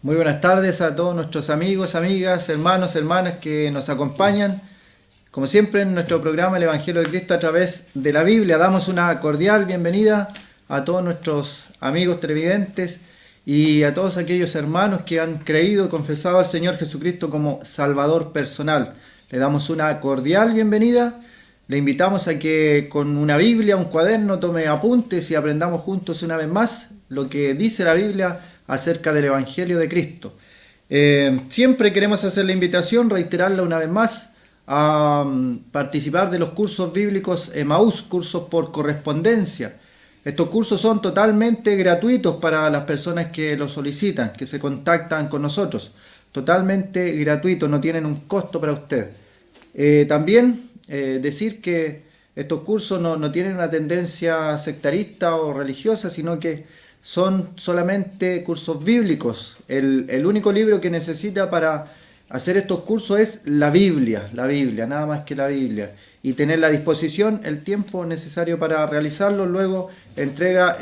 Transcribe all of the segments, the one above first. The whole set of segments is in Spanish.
Muy buenas tardes a todos nuestros amigos, amigas, hermanos, hermanas que nos acompañan. Como siempre en nuestro programa El Evangelio de Cristo a través de la Biblia, damos una cordial bienvenida a todos nuestros amigos televidentes y a todos aquellos hermanos que han creído y confesado al Señor Jesucristo como Salvador personal. Le damos una cordial bienvenida. Le invitamos a que con una Biblia, un cuaderno, tome apuntes y aprendamos juntos una vez más lo que dice la Biblia acerca del Evangelio de Cristo. Siempre queremos hacer la invitación, reiterarla una vez más, a participar de los cursos bíblicos Emaús, cursos por correspondencia. Estos cursos son totalmente gratuitos para las personas que los solicitan, que se contactan con nosotros. Totalmente gratuitos, no tienen un costo para usted. También decir que estos cursos no tienen una tendencia sectarista o religiosa, sino que son solamente cursos bíblicos. El único libro que necesita para hacer estos cursos es la Biblia, nada más que la Biblia. Y tener la disposición, el tiempo necesario para realizarlo, luego entrega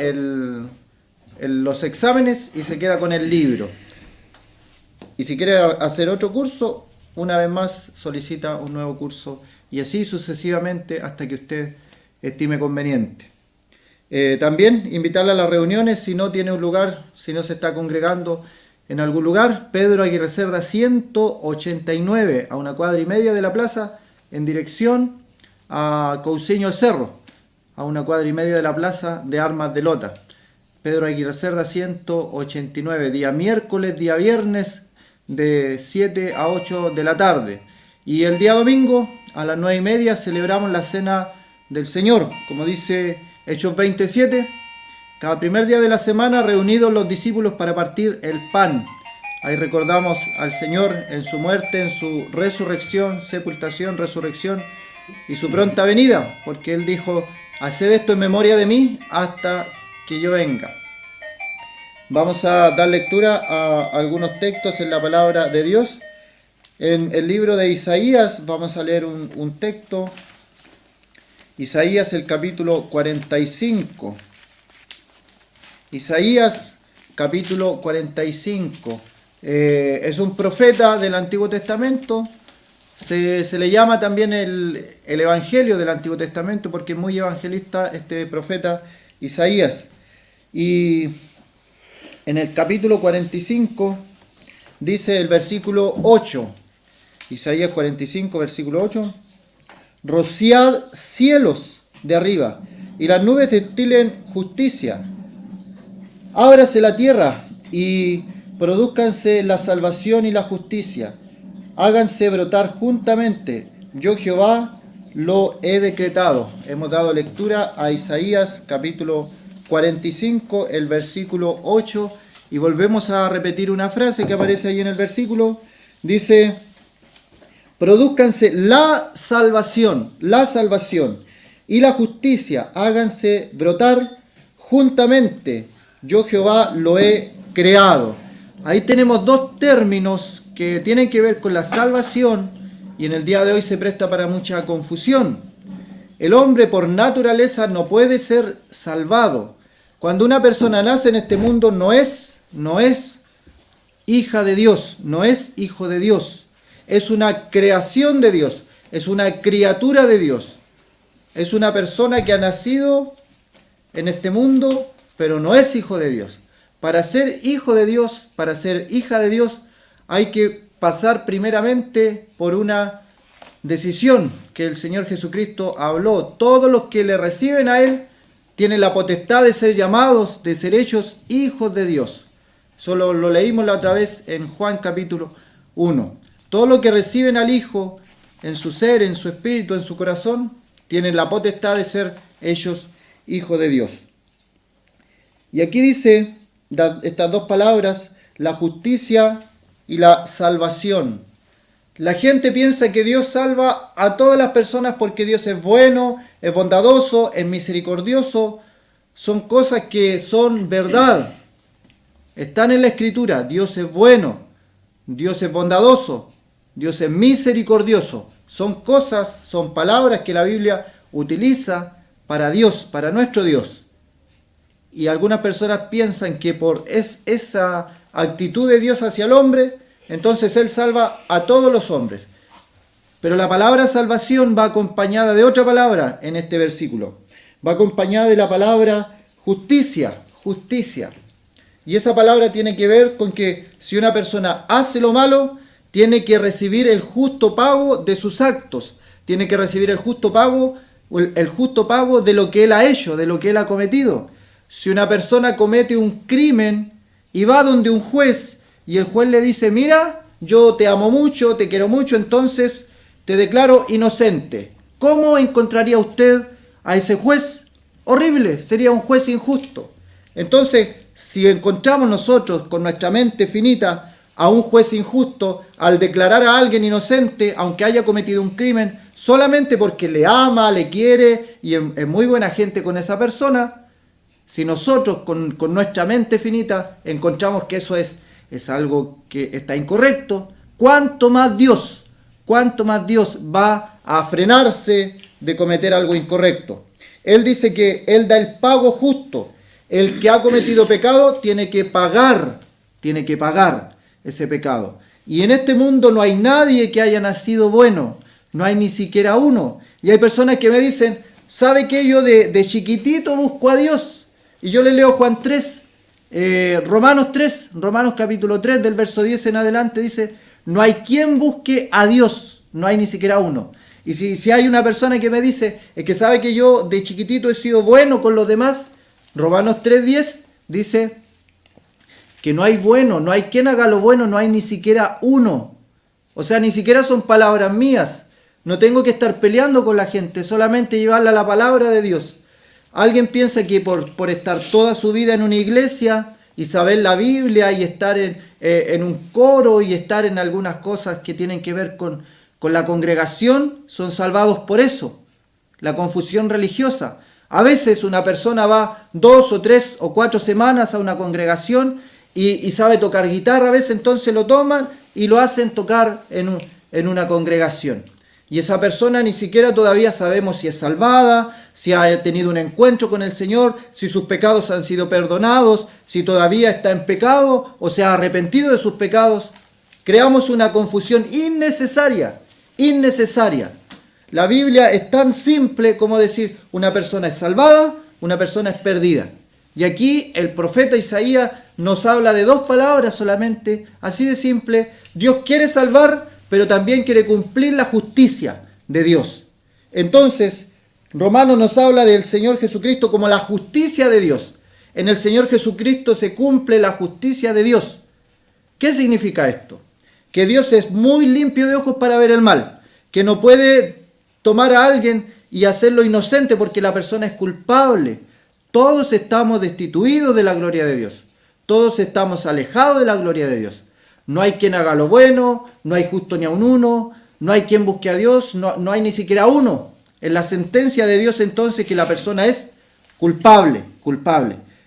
los exámenes y se queda con el libro. Y si quiere hacer otro curso, una vez más solicita un nuevo curso y así sucesivamente hasta que usted estime conveniente. También invitarla a las reuniones si no tiene un lugar, si no se está congregando en algún lugar. Pedro Aguirre Cerda 189, a una cuadra y media de la plaza, en dirección a Couceño el Cerro, a una cuadra y media de la plaza de Armas de Lota. Pedro Aguirre Cerda 189, día miércoles, día viernes, de 7 a 8 de la tarde. Y el día domingo, a las 9 y media, celebramos la Cena del Señor, como dice Hechos 27, cada primer día de la semana reunidos los discípulos para partir el pan. Ahí recordamos al Señor en su muerte, en su resurrección, sepultación, resurrección y su pronta venida, porque Él dijo, haced esto en memoria de mí hasta que yo venga. Vamos a dar lectura a algunos textos en la palabra de Dios. En el libro de Isaías vamos a leer un texto. Isaías, el capítulo 45. Isaías, capítulo 45. Es un profeta del Antiguo Testamento. Se le llama también el Evangelio del Antiguo Testamento porque es muy evangelista este profeta Isaías. Y en el capítulo 45 dice el versículo 8. Isaías 45, versículo 8. Rociad cielos de arriba, y las nubes destilen justicia. Ábrase la tierra, y produzcanse la salvación y la justicia. Háganse brotar juntamente. Yo Jehová lo he decretado. Hemos dado lectura a Isaías capítulo 45, el versículo 8, y volvemos a repetir una frase que aparece ahí en el versículo. Dice: produzcanse la salvación y la justicia, háganse brotar juntamente. Yo Jehová lo he creado. Ahí tenemos dos términos que tienen que ver con la salvación y en el día de hoy se presta para mucha confusión. El hombre por naturaleza no puede ser salvado. Cuando una persona nace en este mundo no es hija de Dios, no es hijo de Dios. Es una creación de Dios, es una criatura de Dios. Es una persona que ha nacido en este mundo, pero no es hijo de Dios. Para ser hijo de Dios, para ser hija de Dios, hay que pasar primeramente por una decisión que el Señor Jesucristo habló. Todos los que le reciben a Él tienen la potestad de ser llamados, de ser hechos hijos de Dios. Solo lo leímos la otra vez en Juan capítulo 1. Todos los que reciben al Hijo en su ser, en su espíritu, en su corazón, tienen la potestad de ser hechos hijos de Dios. Y aquí dice estas dos palabras, la justicia y la salvación. La gente piensa que Dios salva a todas las personas porque Dios es bueno, es bondadoso, es misericordioso. Son cosas que son verdad. Están en la Escritura. Dios es bueno, Dios es bondadoso, Dios es misericordioso. Son cosas, son palabras que la Biblia utiliza para Dios, para nuestro Dios. Y algunas personas piensan que por esa actitud de Dios hacia el hombre, entonces Él salva a todos los hombres. Pero la palabra salvación va acompañada de otra palabra en este versículo. Va acompañada de la palabra justicia, justicia. Y esa palabra tiene que ver con que si una persona hace lo malo, tiene que recibir el justo pago de sus actos. Tiene que recibir el justo pago de lo que él ha hecho, de lo que él ha cometido. Si una persona comete un crimen y va donde un juez y el juez le dice, mira, yo te amo mucho, te quiero mucho, entonces te declaro inocente. ¿Cómo encontraría usted a ese juez? Horrible, sería un juez injusto. Entonces, si encontramos nosotros con nuestra mente finita a un juez injusto, al declarar a alguien inocente, aunque haya cometido un crimen, solamente porque le ama, le quiere y es muy buena gente con esa persona, si nosotros con nuestra mente finita encontramos que eso es algo que está incorrecto, ¿cuánto más Dios va a frenarse de cometer algo incorrecto? Él dice que Él da el pago justo. El que ha cometido pecado tiene que pagar ese pecado. Y en este mundo no hay nadie que haya nacido bueno, no hay ni siquiera uno. Y hay personas que me dicen, ¿sabe qué? Yo de chiquitito busco a Dios. Y yo le leo Juan 3, Romanos capítulo 3, del verso 10 en adelante, dice, no hay quien busque a Dios, no hay ni siquiera uno. Y si hay una persona que me dice, es que sabe que yo de chiquitito he sido bueno con los demás, Romanos 3:10 dice que no hay bueno, no hay quien haga lo bueno, no hay ni siquiera uno. O sea, ni siquiera son palabras mías. No tengo que estar peleando con la gente, solamente llevarle a la palabra de Dios. Alguien piensa que por estar toda su vida en una iglesia y saber la Biblia y estar en un coro y estar en algunas cosas que tienen que ver con la congregación, son salvados por eso. La confusión religiosa. A veces una persona va 2 o 3 o 4 semanas a una congregación y sabe tocar guitarra, a veces entonces lo toman y lo hacen tocar en una congregación. Y esa persona ni siquiera todavía sabemos si es salvada, si ha tenido un encuentro con el Señor, si sus pecados han sido perdonados, si todavía está en pecado o se ha arrepentido de sus pecados. Creamos una confusión innecesaria. La Biblia es tan simple como decir una persona es salvada, una persona es perdida. Y aquí el profeta Isaías nos habla de dos palabras solamente, así de simple. Dios quiere salvar, pero también quiere cumplir la justicia de Dios. Entonces, Romanos nos habla del Señor Jesucristo como la justicia de Dios. En el Señor Jesucristo se cumple la justicia de Dios. ¿Qué significa esto? Que Dios es muy limpio de ojos para ver el mal, que no puede tomar a alguien y hacerlo inocente porque la persona es culpable. Todos estamos destituidos de la gloria de Dios. Todos estamos alejados de la gloria de Dios. No hay quien haga lo bueno, no hay justo ni a un uno, no hay quien busque a Dios, no hay ni siquiera uno. En la sentencia de Dios entonces que la persona es culpable.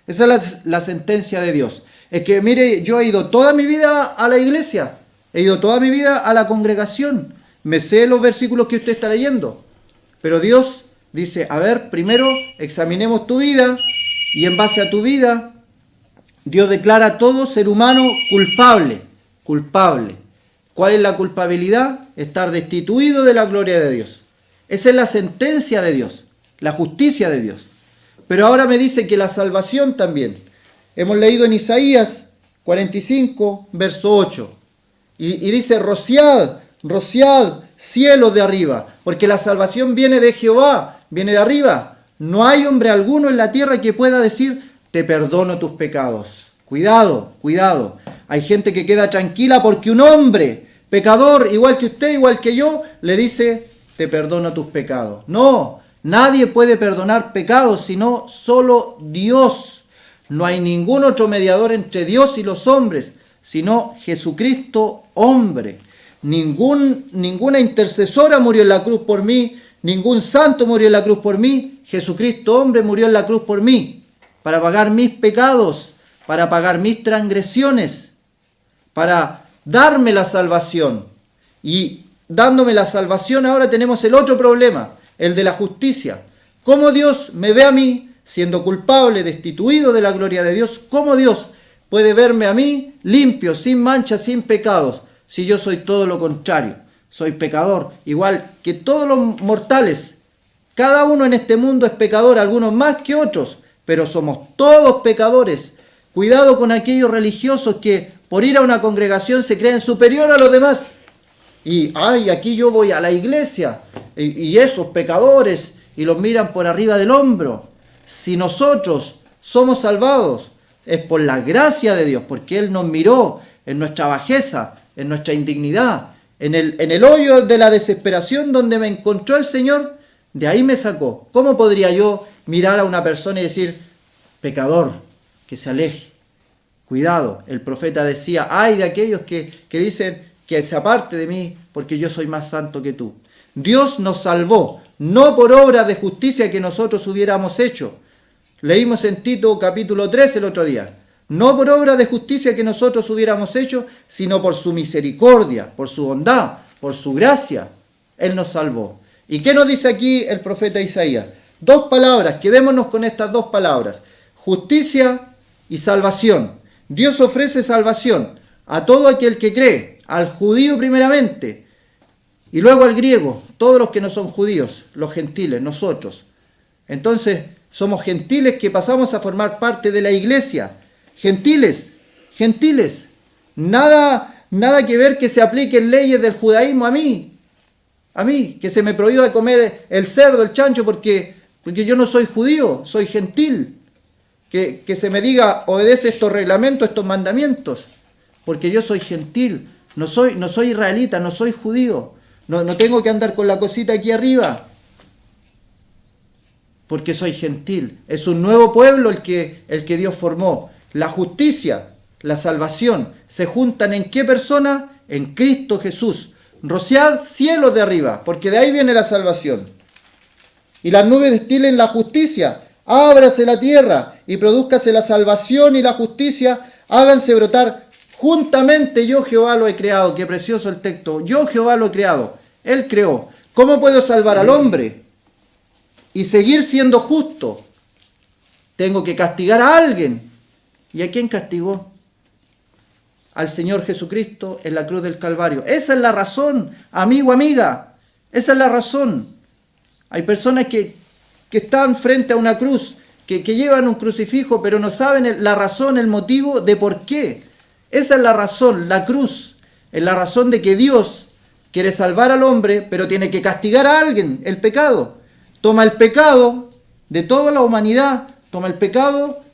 Esa es la sentencia de Dios. Es que mire, yo he ido toda mi vida a la iglesia, he ido toda mi vida a la congregación, me sé los versículos que usted está leyendo, pero Dios dice, a ver, primero examinemos tu vida y en base a tu vida Dios declara a todo ser humano culpable. ¿Cuál es la culpabilidad? Estar destituido de la gloria de Dios. Esa es la sentencia de Dios, la justicia de Dios. Pero ahora me dice que la salvación también. Hemos leído en Isaías 45, verso 8. Y dice, rociad, cielos de arriba, porque la salvación viene de Jehová, viene de arriba. No hay hombre alguno en la tierra que pueda decir, te perdono tus pecados. Cuidado. Hay gente que queda tranquila porque un hombre, pecador, igual que usted, igual que yo, le dice, te perdono tus pecados. No, Nadie puede perdonar pecados sino solo Dios. No hay ningún otro mediador entre Dios y los hombres, sino Jesucristo hombre. Ninguna intercesora murió en la cruz por mí, ningún santo murió en la cruz por mí. Jesucristo hombre murió en la cruz por mí, para pagar mis pecados, para pagar mis transgresiones, para darme la salvación. Y dándome la salvación ahora tenemos el otro problema, el de la justicia. ¿Cómo Dios me ve a mí siendo culpable, destituido de la gloria de Dios? ¿Cómo Dios puede verme a mí limpio, sin mancha, sin pecados, si yo soy todo lo contrario? Soy pecador, igual que todos los mortales. Cada uno en este mundo es pecador, algunos más que otros, pero somos todos pecadores. Cuidado con aquellos religiosos que por ir a una congregación se creen superior a los demás. Y, aquí yo voy a la iglesia, y esos pecadores, y los miran por arriba del hombro. Si nosotros somos salvados, es por la gracia de Dios, porque Él nos miró en nuestra bajeza, en nuestra indignidad, en el hoyo de la desesperación donde me encontró el Señor, de ahí me sacó. ¿Cómo podría yo mirar a una persona y decir, pecador, que se aleje? Cuidado, el profeta decía, ay de aquellos que dicen que se aparte de mí, porque yo soy más santo que tú. Dios nos salvó, no por obras de justicia que nosotros hubiéramos hecho. Leímos en Tito capítulo 3 el otro día. No por obras de justicia que nosotros hubiéramos hecho, sino por su misericordia, por su bondad, por su gracia. Él nos salvó. ¿Y qué nos dice aquí el profeta Isaías? Dos palabras, quedémonos con estas dos palabras. Justicia y salvación. Dios ofrece salvación a todo aquel que cree, al judío primeramente, y luego al griego, todos los que no son judíos, los gentiles, nosotros. Entonces, somos gentiles que pasamos a formar parte de la iglesia. Gentiles. Nada que ver que se apliquen leyes del judaísmo a mí, que se me prohíba comer el cerdo, el chancho, porque yo no soy judío, soy gentil. Que se me diga, obedece estos reglamentos, estos mandamientos, porque yo soy gentil, no soy israelita, no soy judío, no tengo que andar con la cosita aquí arriba, porque soy gentil. Es un nuevo pueblo el que Dios formó. La justicia, la salvación, se juntan ¿en qué persona? En Cristo Jesús. Rociad cielos de arriba, porque de ahí viene la salvación. Y las nubes destilen la justicia. Ábrase la tierra y prodúzcase la salvación y la justicia. Háganse brotar juntamente. Yo Jehová lo he creado. Qué precioso el texto. Yo Jehová lo he creado. Él creó. ¿Cómo puedo salvar al hombre y seguir siendo justo? Tengo que castigar a alguien. ¿Y a quién castigó? Al Señor Jesucristo en la cruz del Calvario. Esa es la razón, amigo, amiga. Esa es la razón. Hay personas que están frente a una cruz, que llevan un crucifijo, pero no saben la razón, el motivo de por qué. Esa es la razón, la cruz. Es la razón de que Dios quiere salvar al hombre, pero tiene que castigar a alguien, el pecado. Toma el pecado de toda la humanidad, toma el pecado,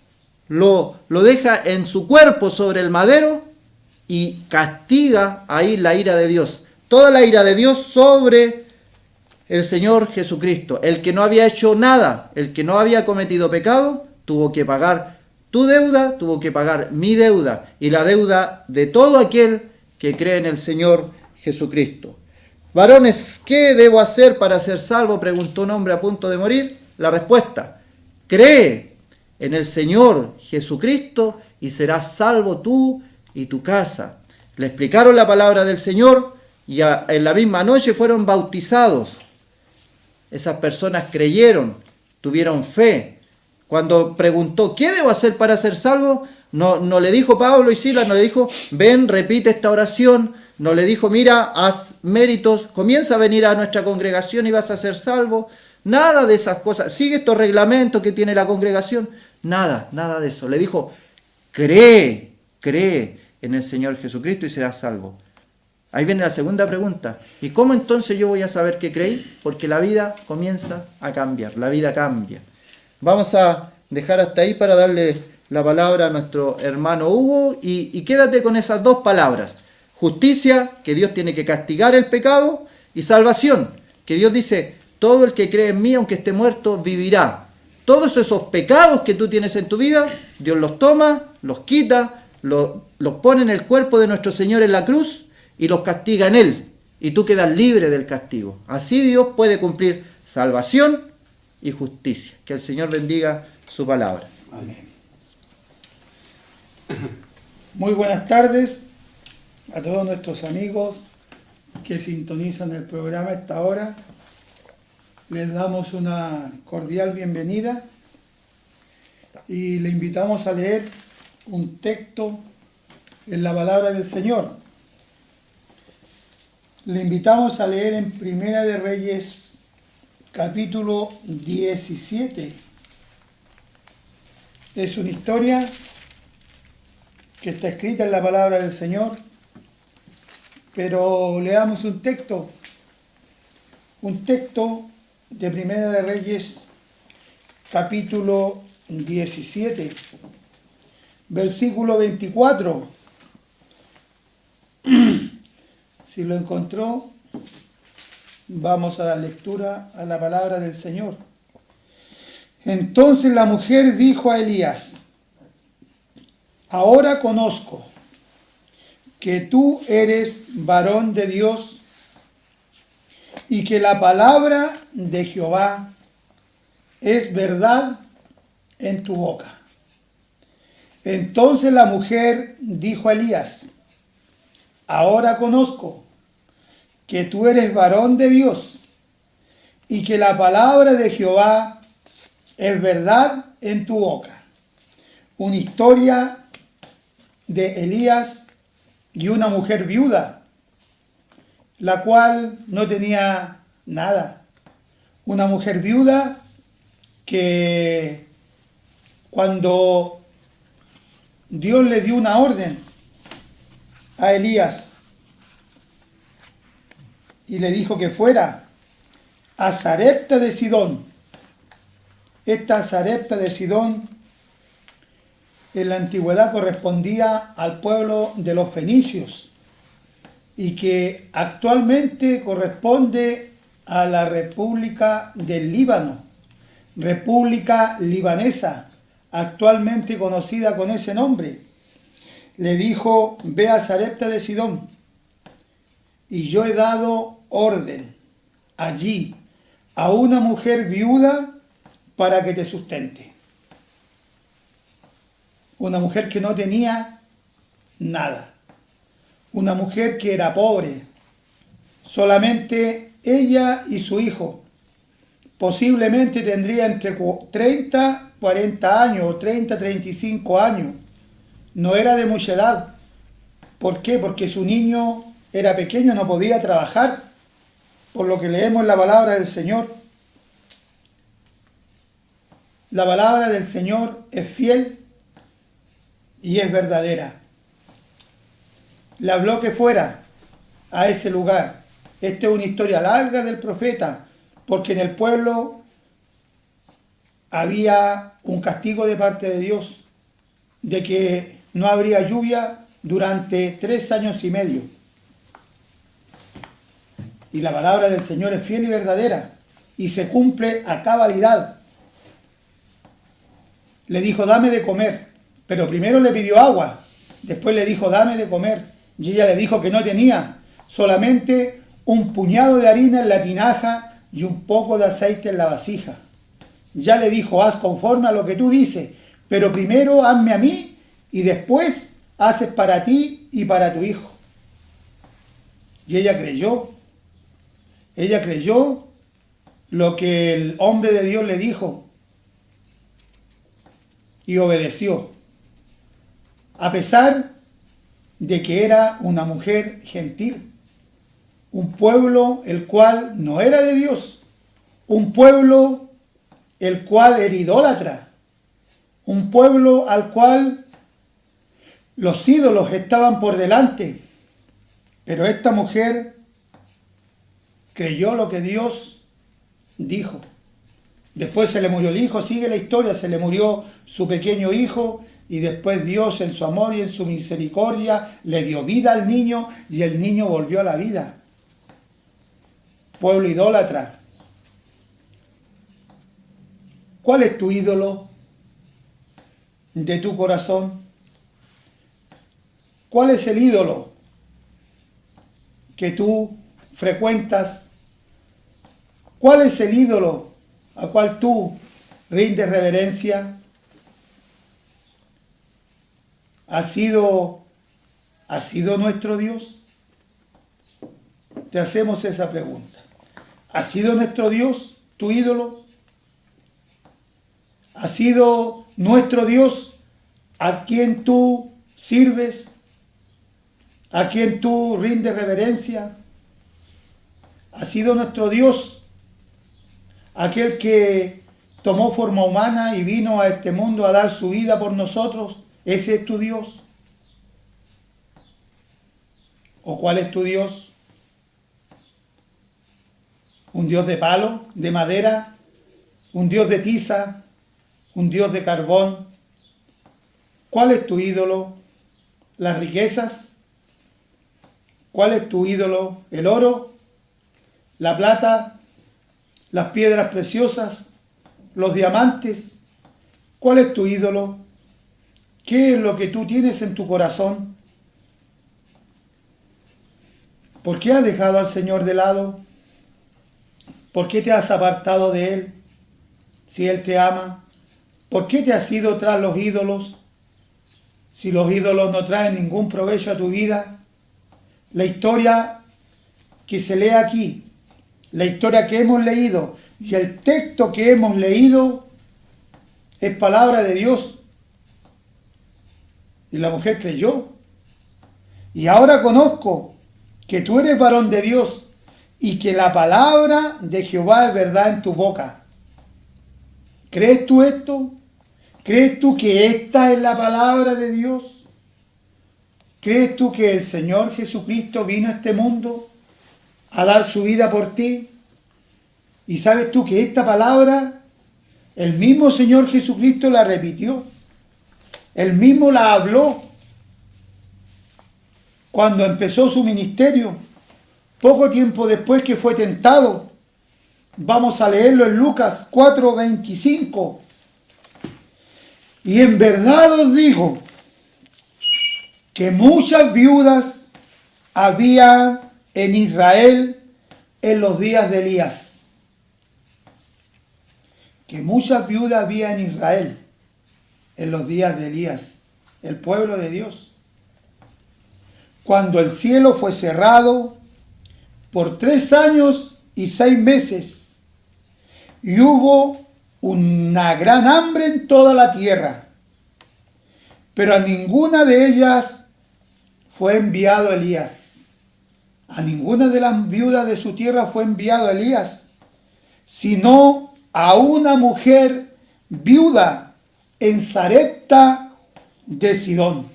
lo deja en su cuerpo sobre el madero y castiga ahí la ira de Dios. Toda la ira de Dios sobre el Señor Jesucristo. El que no había hecho nada, el que no había cometido pecado, tuvo que pagar tu deuda, tuvo que pagar mi deuda y la deuda de todo aquel que cree en el Señor Jesucristo. Varones, ¿qué debo hacer para ser salvo?, preguntó un hombre a punto de morir. La respuesta: cree en el Señor Jesucristo y serás salvo tú y tu casa. Le explicaron la palabra del Señor y en la misma noche fueron bautizados. Esas personas creyeron, tuvieron fe. Cuando preguntó, ¿qué debo hacer para ser salvo?, no le dijo Pablo y Silas, no le dijo, ven, repite esta oración. No le dijo, mira, haz méritos, comienza a venir a nuestra congregación y vas a ser salvo. Nada de esas cosas. Sigue estos reglamentos que tiene la congregación. Nada de eso. Le dijo, cree en el Señor Jesucristo y serás salvo. Ahí viene la segunda pregunta. ¿Y cómo entonces yo voy a saber que creí? Porque la vida comienza a cambiar. La vida cambia. Vamos a dejar hasta ahí para darle la palabra a nuestro hermano Hugo. Y quédate con esas dos palabras. Justicia, que Dios tiene que castigar el pecado. Y salvación, que Dios dice, todo el que cree en mí, aunque esté muerto, vivirá. Todos esos pecados que tú tienes en tu vida, Dios los toma, los quita, los pone en el cuerpo de nuestro Señor en la cruz y los castiga en Él. Y tú quedas libre del castigo. Así Dios puede cumplir salvación y justicia. Que el Señor bendiga su palabra. Amén. Muy buenas tardes a todos nuestros amigos que sintonizan el programa a esta hora. Les damos una cordial bienvenida y le invitamos a leer un texto en la palabra del Señor. Le invitamos a leer en Primera de Reyes, capítulo 17. Es una historia que está escrita en la palabra del Señor, pero leamos un texto de Primera de Reyes, capítulo 17, versículo 24. Si lo encontró, vamos a dar lectura a la palabra del Señor. Entonces la mujer dijo a Elías: ahora conozco que tú eres varón de Dios y que la palabra de Jehová es verdad en tu boca. Entonces la mujer dijo a Elías: ahora conozco que tú eres varón de Dios y que la palabra de Jehová es verdad en tu boca. Una historia de Elías y una mujer viuda, la cual no tenía nada. Una mujer viuda que cuando Dios le dio una orden a Elías y le dijo que fuera a Sarepta de Sidón. Esta Sarepta de Sidón en la antigüedad correspondía al pueblo de los fenicios y que actualmente corresponde a la República del Líbano, República Libanesa, actualmente conocida con ese nombre. Le dijo: ve a Sarepta de Sidón, y yo he dado orden allí a una mujer viuda para que te sustente. Una mujer que no tenía nada, una mujer que era pobre, solamente ella y su hijo. Posiblemente tendría entre 30, 40 años o 30, 35 años. No era de mucha edad. ¿Por qué? Porque su niño era pequeño, no podía trabajar, por lo que leemos en la palabra del Señor. La palabra del Señor es fiel y es verdadera. Le habló que fuera a ese lugar. Esta es una historia larga del profeta, porque en el pueblo había un castigo de parte de Dios, de que no habría lluvia durante 3 años y medio. Y la palabra del Señor es fiel y verdadera, y se cumple a cabalidad. Le dijo: dame de comer, pero primero le pidió agua, después le dijo: dame de comer, y ella le dijo que no tenía, solamente un puñado de harina en la tinaja y un poco de aceite en la vasija. Ya le dijo: haz conforme a lo que tú dices, pero primero hazme a mí y después haces para ti y para tu hijo. Y ella creyó lo que el hombre de Dios le dijo y obedeció, a pesar de que era una mujer gentil, un pueblo el cual no era de Dios, un pueblo el cual era idólatra, un pueblo al cual los ídolos estaban por delante. Pero esta mujer creyó lo que Dios dijo. Después se le murió el hijo, sigue la historia, se le murió su pequeño hijo y después Dios en su amor y en su misericordia le dio vida al niño y el niño volvió a la vida. Pueblo idólatra, ¿Cuál es tu ídolo de tu corazón? ¿Cuál es el ídolo que tú frecuentas? ¿Cuál es el ídolo a cual tú rindes reverencia? ¿Ha sido nuestro Dios? Te hacemos esa pregunta. ¿Ha sido nuestro Dios tu ídolo? ¿Ha sido nuestro Dios a quien tú sirves? ¿A quien tú rindes reverencia? ¿Ha sido nuestro Dios aquel que tomó forma humana y vino a este mundo a dar su vida por nosotros? ¿Ese es tu Dios? ¿O cuál es tu Dios? ¿Un Dios de palo, de madera? ¿Un Dios de tiza? ¿Un Dios de carbón? ¿Cuál es tu ídolo? ¿Las riquezas? ¿Cuál es tu ídolo? ¿El oro? ¿La plata? ¿Las piedras preciosas? ¿Los diamantes? ¿Cuál es tu ídolo? ¿Qué es lo que tú tienes en tu corazón? ¿Por qué has dejado al Señor de lado? ¿Por qué te has apartado de Él si Él te ama? ¿Por qué te has ido tras los ídolos si los ídolos no traen ningún provecho a tu vida? La historia que se lee aquí, la historia que hemos leído y el texto que hemos leído es palabra de Dios. Y la mujer creyó. Y ahora conozco que tú eres varón de Dios y que la palabra de Jehová es verdad en tu boca. ¿Crees tú esto? ¿Crees tú que esta es la palabra de Dios? ¿Crees tú que el Señor Jesucristo vino a este mundo a dar su vida por ti? ¿Y sabes tú que esta palabra, el mismo Señor Jesucristo la repitió? Él mismo la habló cuando empezó su ministerio, poco tiempo después que fue tentado. Vamos a leerlo en Lucas 4:25. Y en verdad os digo que muchas viudas había en Israel en los días de Elías. Que muchas viudas había en Israel en los días de Elías, el pueblo de Dios. Cuando el cielo fue cerrado por 3 años y 6 meses, y hubo una gran hambre en toda la tierra, pero a ninguna de ellas fue enviado Elías. A ninguna de las viudas de su tierra fue enviado Elías, sino a una mujer viuda en Sarepta de Sidón.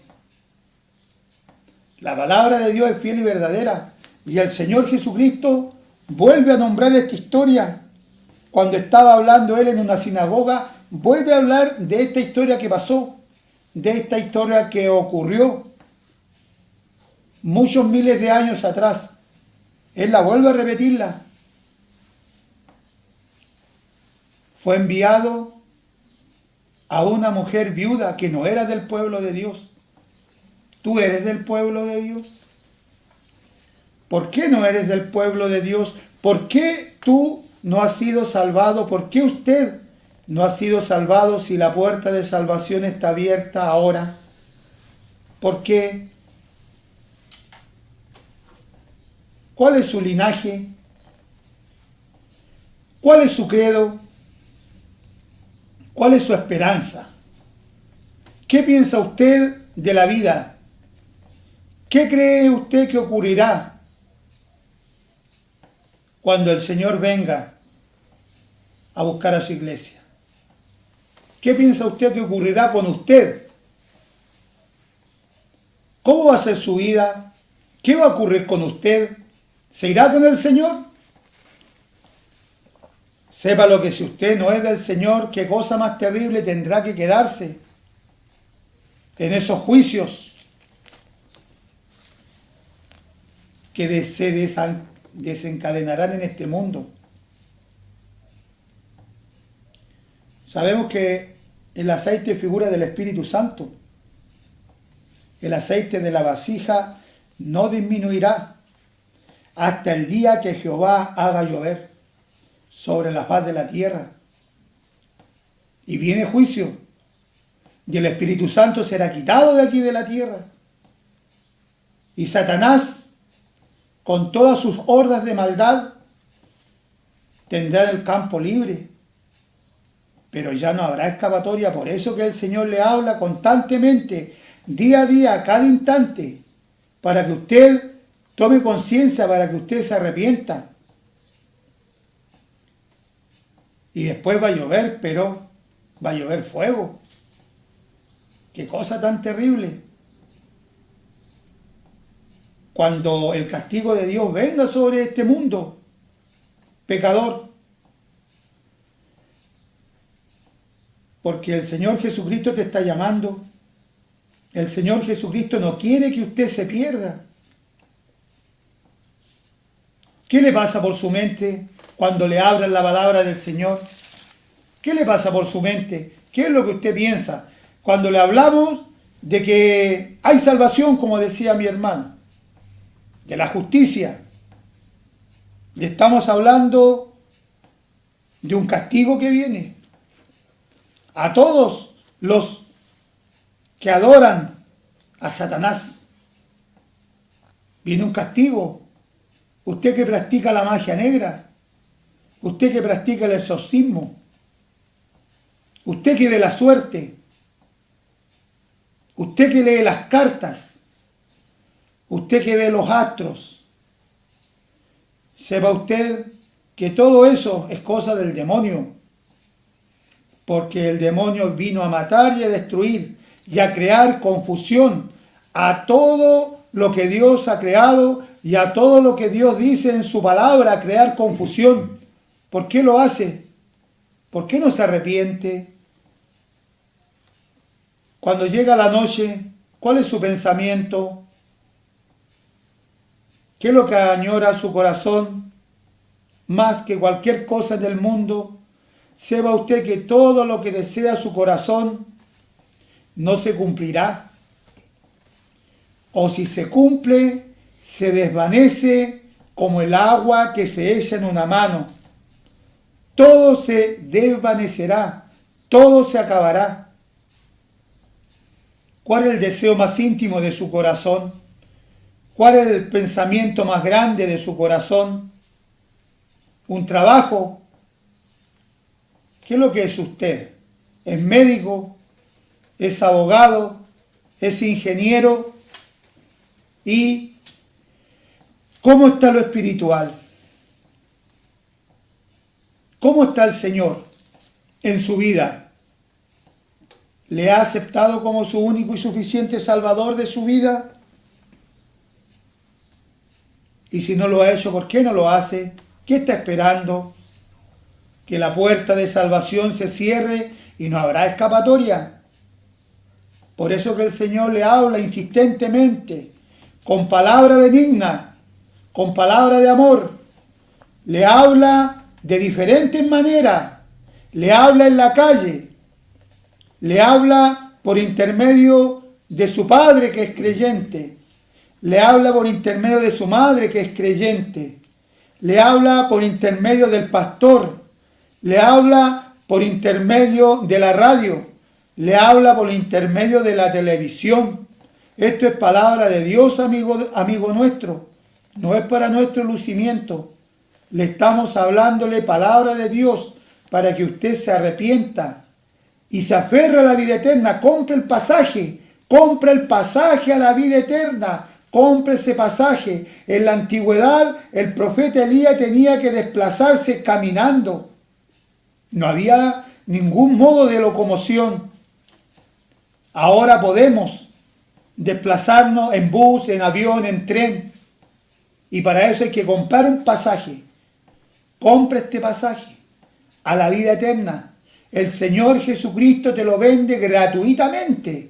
La palabra de Dios es fiel y verdadera, y el Señor Jesucristo vuelve a nombrar esta historia. Cuando estaba hablando Él en una sinagoga, vuelve a hablar de esta historia que pasó, de esta historia que ocurrió muchos miles de años atrás. Él la vuelve a repetirla. Fue enviado a una mujer viuda que no era del pueblo de Dios. ¿Tú eres del pueblo de Dios? ¿Por qué no eres del pueblo de Dios? ¿Por qué tú no has sido salvado? ¿Por qué usted no ha sido salvado si la puerta de salvación está abierta ahora? ¿Por qué? ¿Cuál es su linaje? ¿Cuál es su credo? ¿Cuál es su esperanza? ¿Qué piensa usted de la vida? ¿Qué cree usted que ocurrirá cuando el Señor venga a buscar a su iglesia? ¿Qué piensa usted que ocurrirá con usted? ¿Cómo va a ser su vida? ¿Qué va a ocurrir con usted? ¿Se irá con el Señor? Sépalo que si usted no es del Señor, qué cosa más terrible tendrá que quedarse en esos juicios que se desencadenarán en este mundo. Sabemos que el aceite figura del Espíritu Santo. El aceite de la vasija no disminuirá hasta el día que Jehová haga llover sobre la faz de la tierra. Y viene juicio, y el Espíritu Santo será quitado de aquí de la tierra. Y Satanás, con todas sus hordas de maldad, tendrá el campo libre. Pero ya no habrá escapatoria. Por eso que el Señor le habla constantemente, día a día, a cada instante, para que usted tome conciencia, para que usted se arrepienta. Y después va a llover, pero va a llover fuego. Qué cosa tan terrible. Cuando el castigo de Dios venga sobre este mundo pecador. Porque el Señor Jesucristo te está llamando. El Señor Jesucristo no quiere que usted se pierda. ¿Qué le pasa por su mente cuando le hablan la palabra del Señor? ¿Qué le pasa por su mente? ¿Qué es lo que usted piensa? Cuando le hablamos de que hay salvación, como decía mi hermano, de la justicia, le estamos hablando de un castigo que viene. A todos los que adoran a Satanás viene un castigo. Usted que practica la magia negra, usted que practica el exorcismo, usted que ve la suerte, usted que lee las cartas, usted que ve los astros, sepa usted que todo eso es cosa del demonio, porque el demonio vino a matar y a destruir y a crear confusión a todo lo que Dios ha creado y a todo lo que Dios dice en su palabra, a crear confusión. ¿Por qué lo hace? ¿Por qué no se arrepiente? Cuando llega la noche, ¿cuál es su pensamiento? ¿Qué es lo que añora su corazón más que cualquier cosa del mundo? Sepa usted que todo lo que desea su corazón no se cumplirá. O si se cumple, se desvanece como el agua que se echa en una mano. Todo se desvanecerá, todo se acabará. ¿Cuál es el deseo más íntimo de su corazón? ¿Cuál es el pensamiento más grande de su corazón? ¿Un trabajo? ¿Qué es lo que es usted? ¿Es médico? ¿Es abogado? ¿Es ingeniero? ¿Y cómo está lo espiritual? ¿Cómo está el Señor en su vida? ¿Le ha aceptado como su único y suficiente Salvador de su vida? Y si no lo ha hecho, ¿por qué no lo hace? ¿Qué está esperando? Que la puerta de salvación se cierre y no habrá escapatoria. Por eso que el Señor le habla insistentemente, con palabra benigna, con palabra de amor. Le habla de diferentes maneras. Le habla en la calle. Le habla por intermedio de su padre que es creyente. Le habla por intermedio de su madre que es creyente. Le habla por intermedio del pastor. Le habla por intermedio de la radio. Le habla por intermedio de la televisión. Esto es palabra de Dios, amigo nuestro. No es para nuestro lucimiento. Le estamos hablándole palabra de Dios para que usted se arrepienta y se aferre a la vida eterna. Compre el pasaje a la vida eterna. Compre ese pasaje. En la antigüedad el profeta Elías tenía que desplazarse caminando. No había ningún modo de locomoción. Ahora podemos desplazarnos en bus, en avión, en tren. Y para eso hay que comprar un pasaje. Compre este pasaje a la vida eterna. El Señor Jesucristo te lo vende gratuitamente.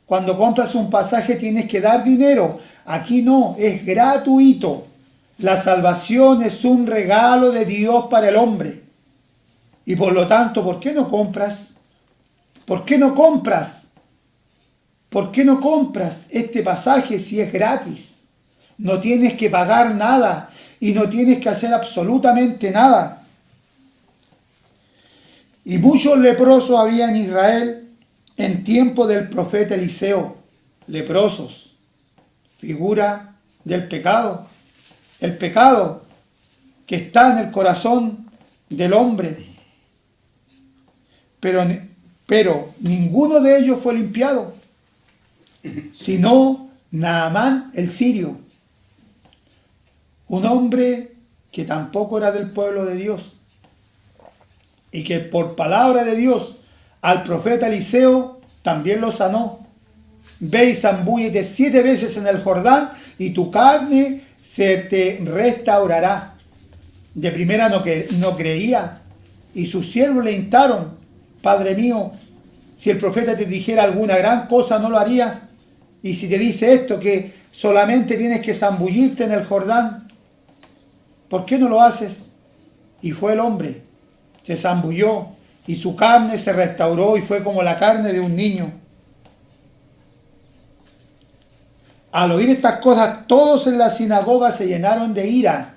Cuando compras un pasaje tienes que dar dinero. Aquí no, es gratuito. La salvación es un regalo de Dios para el hombre. Y por lo tanto, ¿por qué no compras? ¿Por qué no compras? ¿Por qué no compras este pasaje si es gratis? No tienes que pagar nada y no tienes que hacer absolutamente nada. Y muchos leprosos había en Israel en tiempo del profeta Eliseo. Leprosos, figura del pecado. El pecado que está en el corazón del hombre. Pero ninguno de ellos fue limpiado, sino Naamán el sirio, un hombre que tampoco era del pueblo de Dios, y que por palabra de Dios al profeta Eliseo también lo sanó. Ve y zambúllete 7 veces en el Jordán y tu carne se te restaurará. De primera no creía, y sus siervos le instaron: Padre mío, si el profeta te dijera alguna gran cosa, ¿no lo harías? Y si te dice esto, que solamente tienes que zambullirte en el Jordán, ¿por qué no lo haces? Y fue el hombre, se zambulló, y su carne se restauró y fue como la carne de un niño. Al oír estas cosas, todos en la sinagoga se llenaron de ira,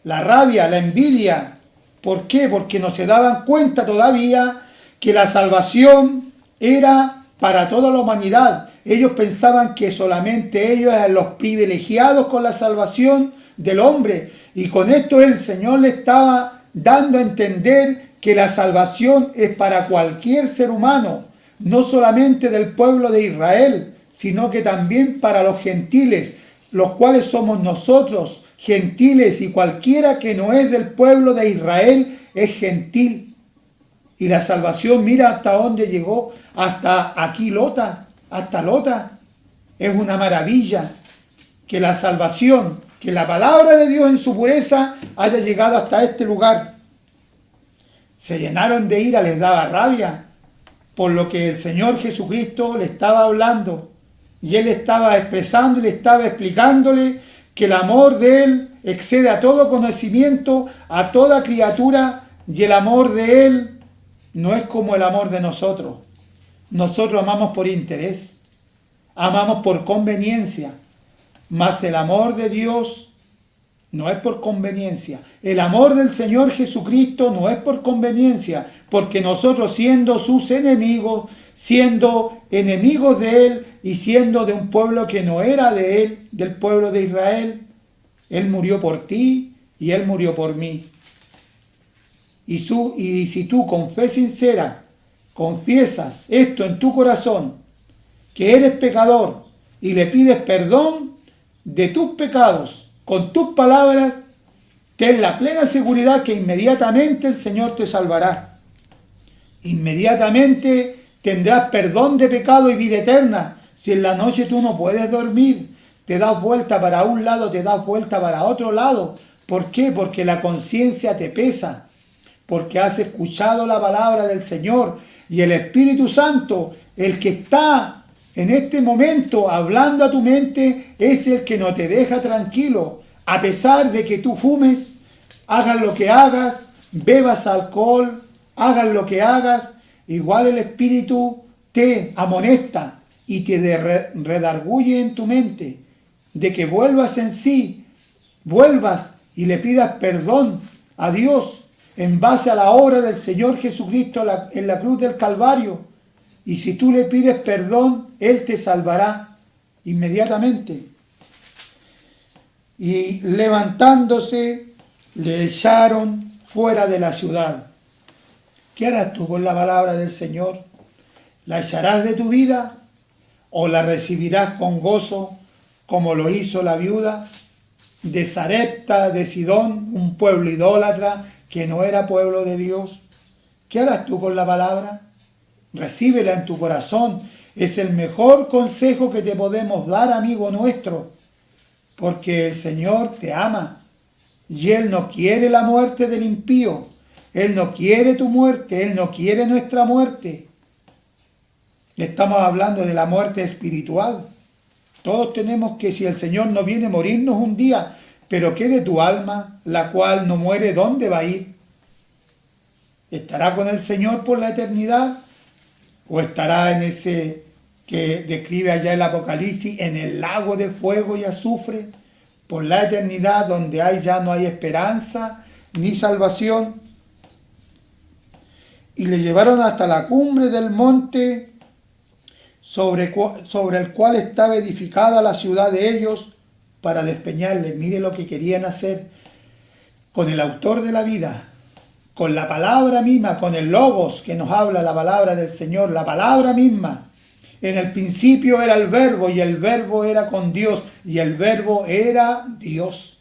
la rabia, la envidia. ¿Por qué? Porque no se daban cuenta todavía que la salvación era para toda la humanidad. Ellos pensaban que solamente ellos eran los privilegiados con la salvación del hombre. Y con esto el Señor le estaba dando a entender que la salvación es para cualquier ser humano, no solamente del pueblo de Israel, sino que también para los gentiles, los cuales somos nosotros, gentiles, y cualquiera que no es del pueblo de Israel es gentil. Y la salvación, mira hasta dónde llegó, hasta aquí hasta Lota. Es una maravilla que la salvación, que la palabra de Dios en su pureza haya llegado hasta este lugar. Se llenaron de ira, les daba rabia por lo que el Señor Jesucristo le estaba hablando. Y Él estaba expresando y le estaba explicándole que el amor de Él excede a todo conocimiento, a toda criatura, y el amor de Él no es como el amor de nosotros. Nosotros amamos por interés, amamos por conveniencia, mas el amor de Dios no es por conveniencia. El amor del Señor Jesucristo no es por conveniencia, porque nosotros, siendo sus enemigos, siendo enemigos de Él y siendo de un pueblo que no era de Él, del pueblo de Israel, Él murió por ti y Él murió por mí. Y si tú con fe sincera confiesas esto en tu corazón, que eres pecador, y le pides perdón de tus pecados con tus palabras, ten la plena seguridad que inmediatamente el Señor te salvará. Inmediatamente tendrás perdón de pecado y vida eterna. Si en la noche tú no puedes dormir, te das vuelta para un lado, te das vuelta para otro lado. ¿Por qué? Porque la conciencia te pesa, porque has escuchado la palabra del Señor, y el Espíritu Santo, el que está en este momento hablando a tu mente, es el que no te deja tranquilo. A pesar de que tú fumes, hagas lo que hagas, bebas alcohol, hagas lo que hagas, igual el Espíritu te amonesta y te redarguye en tu mente, de que vuelvas en sí, vuelvas y le pidas perdón a Dios en base a la obra del Señor Jesucristo en la cruz del Calvario. Y si tú le pides perdón, Él te salvará inmediatamente. Y levantándose, le echaron fuera de la ciudad. ¿Qué harás tú con la palabra del Señor? ¿La echarás de tu vida o la recibirás con gozo, como lo hizo la viuda de Sarepta de Sidón, un pueblo idólatra que no era pueblo de Dios? ¿Qué harás tú con la palabra? Recíbela en tu corazón. Es el mejor consejo que te podemos dar, amigo nuestro, porque el Señor te ama y Él no quiere la muerte del impío. Él no quiere tu muerte, Él no quiere nuestra muerte. Estamos hablando de la muerte espiritual. Todos tenemos que, si el Señor no viene, morirnos un día. Pero ¿qué de tu alma, la cual no muere? ¿Dónde va a ir? ¿Estará con el Señor por la eternidad? ¿O estará en ese que describe allá el Apocalipsis, en el lago de fuego y azufre, por la eternidad, donde ya no hay esperanza ni salvación? Y le llevaron hasta la cumbre del monte sobre el cual estaba edificada la ciudad de ellos, para despeñarle. Mire lo que querían hacer con el autor de la vida, con la palabra misma, con el logos que nos habla la palabra del Señor, la palabra misma. En el principio era el verbo, y el verbo era con Dios, y el verbo era Dios.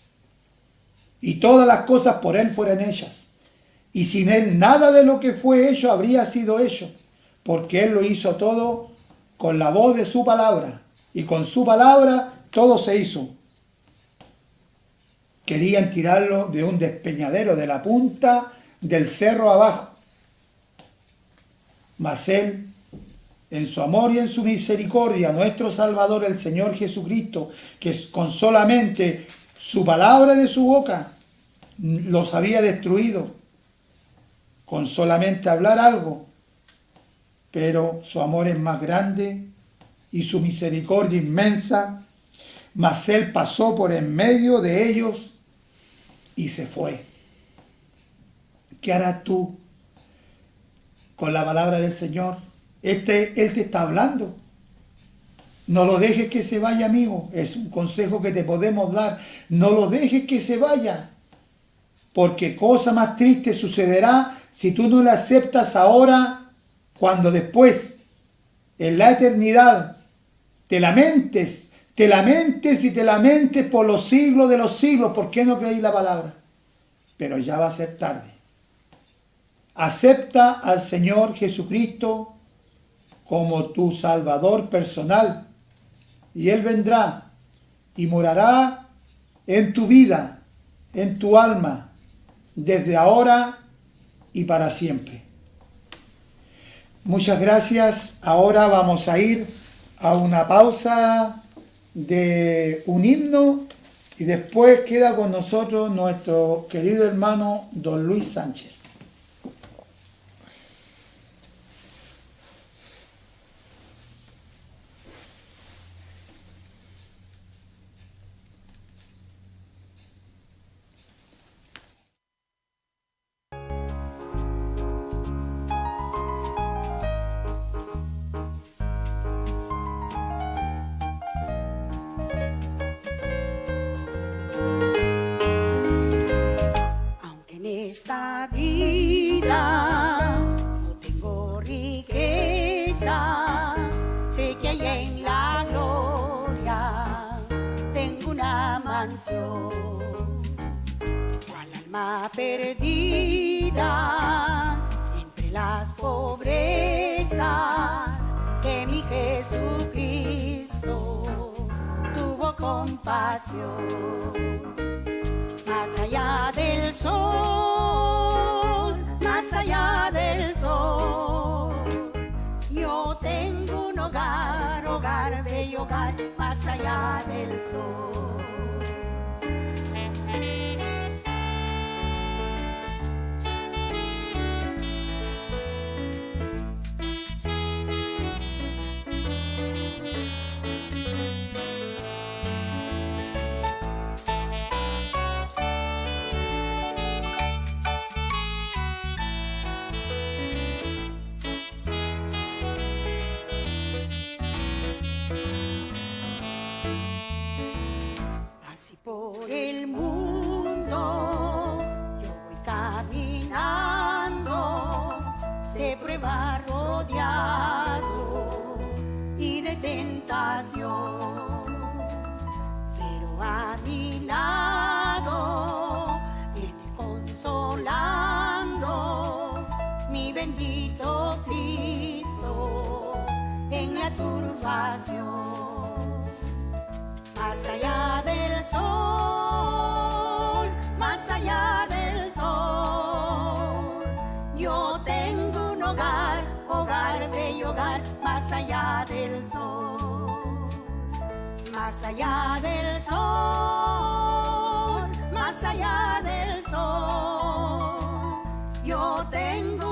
Y todas las cosas por Él fueron hechas. Y sin Él nada de lo que fue hecho habría sido hecho, porque Él lo hizo todo con la voz de su palabra. Y con su palabra todo se hizo. Querían tirarlo de un despeñadero, de la punta del cerro abajo. Mas Él, en su amor y en su misericordia, nuestro Salvador, el Señor Jesucristo, que con solamente su palabra de su boca los había destruido, con solamente hablar algo, pero su amor es más grande y su misericordia inmensa, mas Él pasó por en medio de ellos y se fue. ¿Qué harás tú con la palabra del Señor? Él te está hablando. No lo dejes que se vaya, amigo. Es un consejo que te podemos dar. No lo dejes que se vaya. Porque cosa más triste sucederá si tú no la aceptas ahora, cuando después, en la eternidad, te lamentes y te lamentes por los siglos de los siglos. ¿Por qué no creí la palabra? Pero ya va a ser tarde. Acepta al Señor Jesucristo como tu Salvador personal, y Él vendrá y morará en tu vida, en tu alma, desde ahora y para siempre. Muchas gracias. Ahora vamos a ir a una pausa de un himno, y después queda con nosotros nuestro querido hermano don Luis Sánchez. Cual alma perdida entre las pobrezas, que mi Jesucristo tuvo compasión. Más allá del sol, más allá del sol, yo tengo un hogar, hogar, bello hogar, más allá del sol. Por el mundo yo voy caminando, de prueba rodeado y de tentación, pero a mi lado viene consolando mi bendito Cristo en la turbación. Más allá del sol, más allá del sol, yo tengo un hogar, hogar, bello hogar, más allá del sol. Más allá del sol, más allá del sol, yo tengo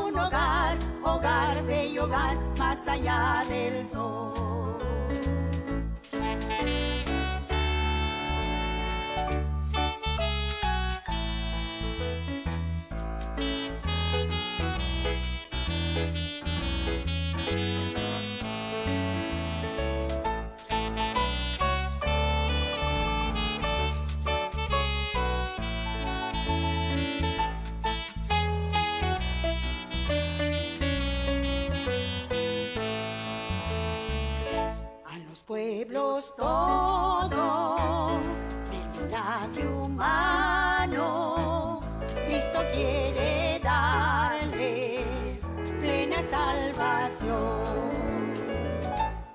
hogar, bello hogar, más allá del sol. Pueblos todos del linaje humano, Cristo quiere darles plena salvación.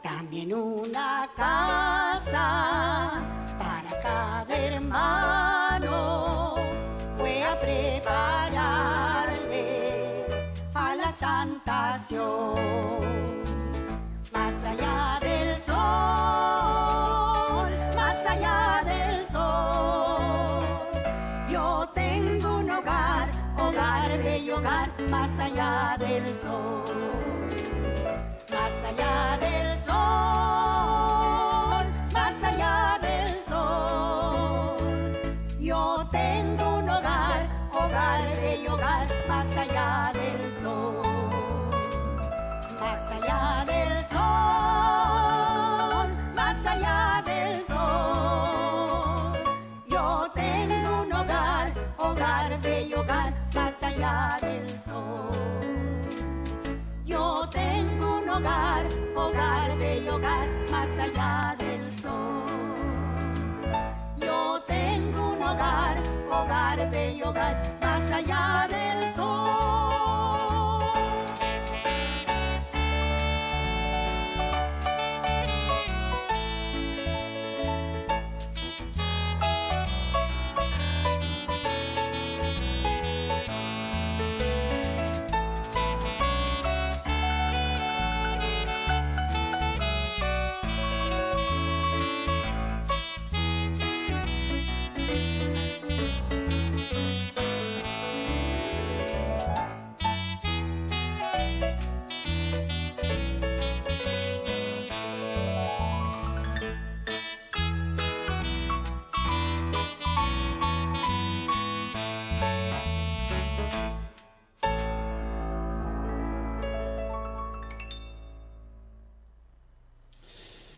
También una casa para cada hermano fue a prepararle a la santación. Más allá del sol, más allá del sol, yo tengo un hogar, hogar, bello hogar, más allá del sol. Más allá del sol, más allá del sol, yo tengo un hogar, hogar, bello hogar, más allá del sol. Más allá del sol, más allá del sol, yo tengo un hogar, hogar, bello hogar, más allá del sol. Yo tengo un hogar, hogar, bello hogar, más allá del sol. Yo tengo un hogar, hogar, bello hogar, más allá del sol.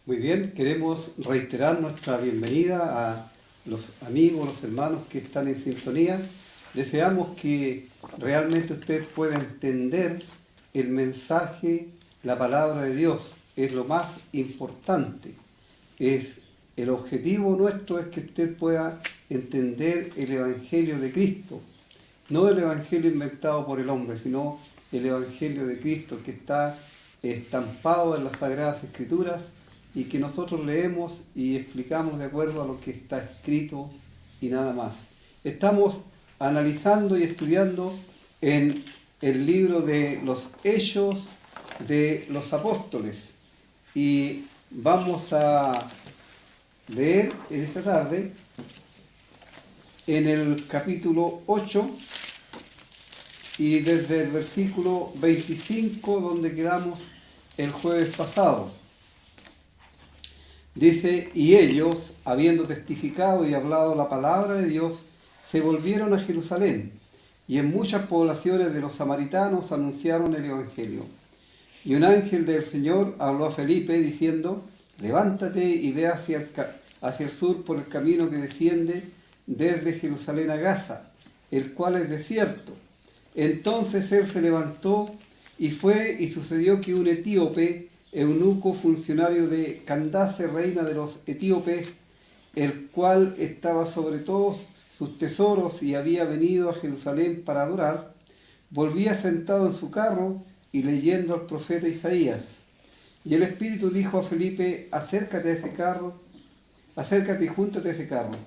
Muy bien, queremos reiterar nuestra bienvenida a los amigos, los hermanos que están en sintonía. Deseamos que realmente usted pueda entender el mensaje, la palabra de Dios. Es lo más importante. El objetivo nuestro es que usted pueda entender el Evangelio de Cristo. No el Evangelio inventado por el hombre, sino el Evangelio de Cristo que está estampado en las Sagradas Escrituras y que nosotros leemos y explicamos de acuerdo a lo que está escrito y nada más. Estamos analizando y estudiando en el libro de los Hechos de los Apóstoles y vamos a leer en esta tarde en el capítulo 8 y desde el versículo 25 donde quedamos el jueves pasado. Dice, y ellos, habiendo testificado y hablado la palabra de Dios, se volvieron a Jerusalén, y en muchas poblaciones de los samaritanos anunciaron el Evangelio. Y un ángel del Señor habló a Felipe diciendo, levántate y ve hacia el sur por el camino que desciende desde Jerusalén a Gaza, el cual es desierto. Entonces él se levantó y fue, y sucedió que un etíope, eunuco funcionario de Candace, reina de los etíopes, el cual estaba sobre todos sus tesoros y había venido a Jerusalén para adorar, volvía sentado en su carro y leyendo al profeta Isaías. Y el Espíritu dijo a Felipe, acércate a ese carro, acércate y júntate a ese carro.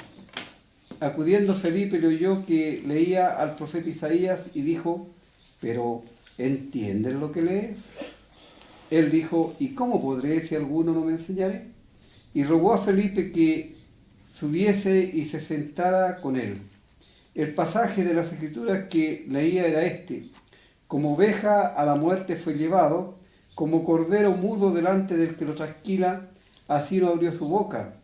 Acudiendo Felipe le oyó que leía al profeta Isaías y dijo, pero ¿entiendes lo que lees? Él dijo, ¿y cómo podré si alguno no me enseñare? Y rogó a Felipe que subiese y se sentara con él. El pasaje de las Escrituras que leía era este. Como oveja a la muerte fue llevado, como cordero mudo delante del que lo trasquila, así no abrió su boca.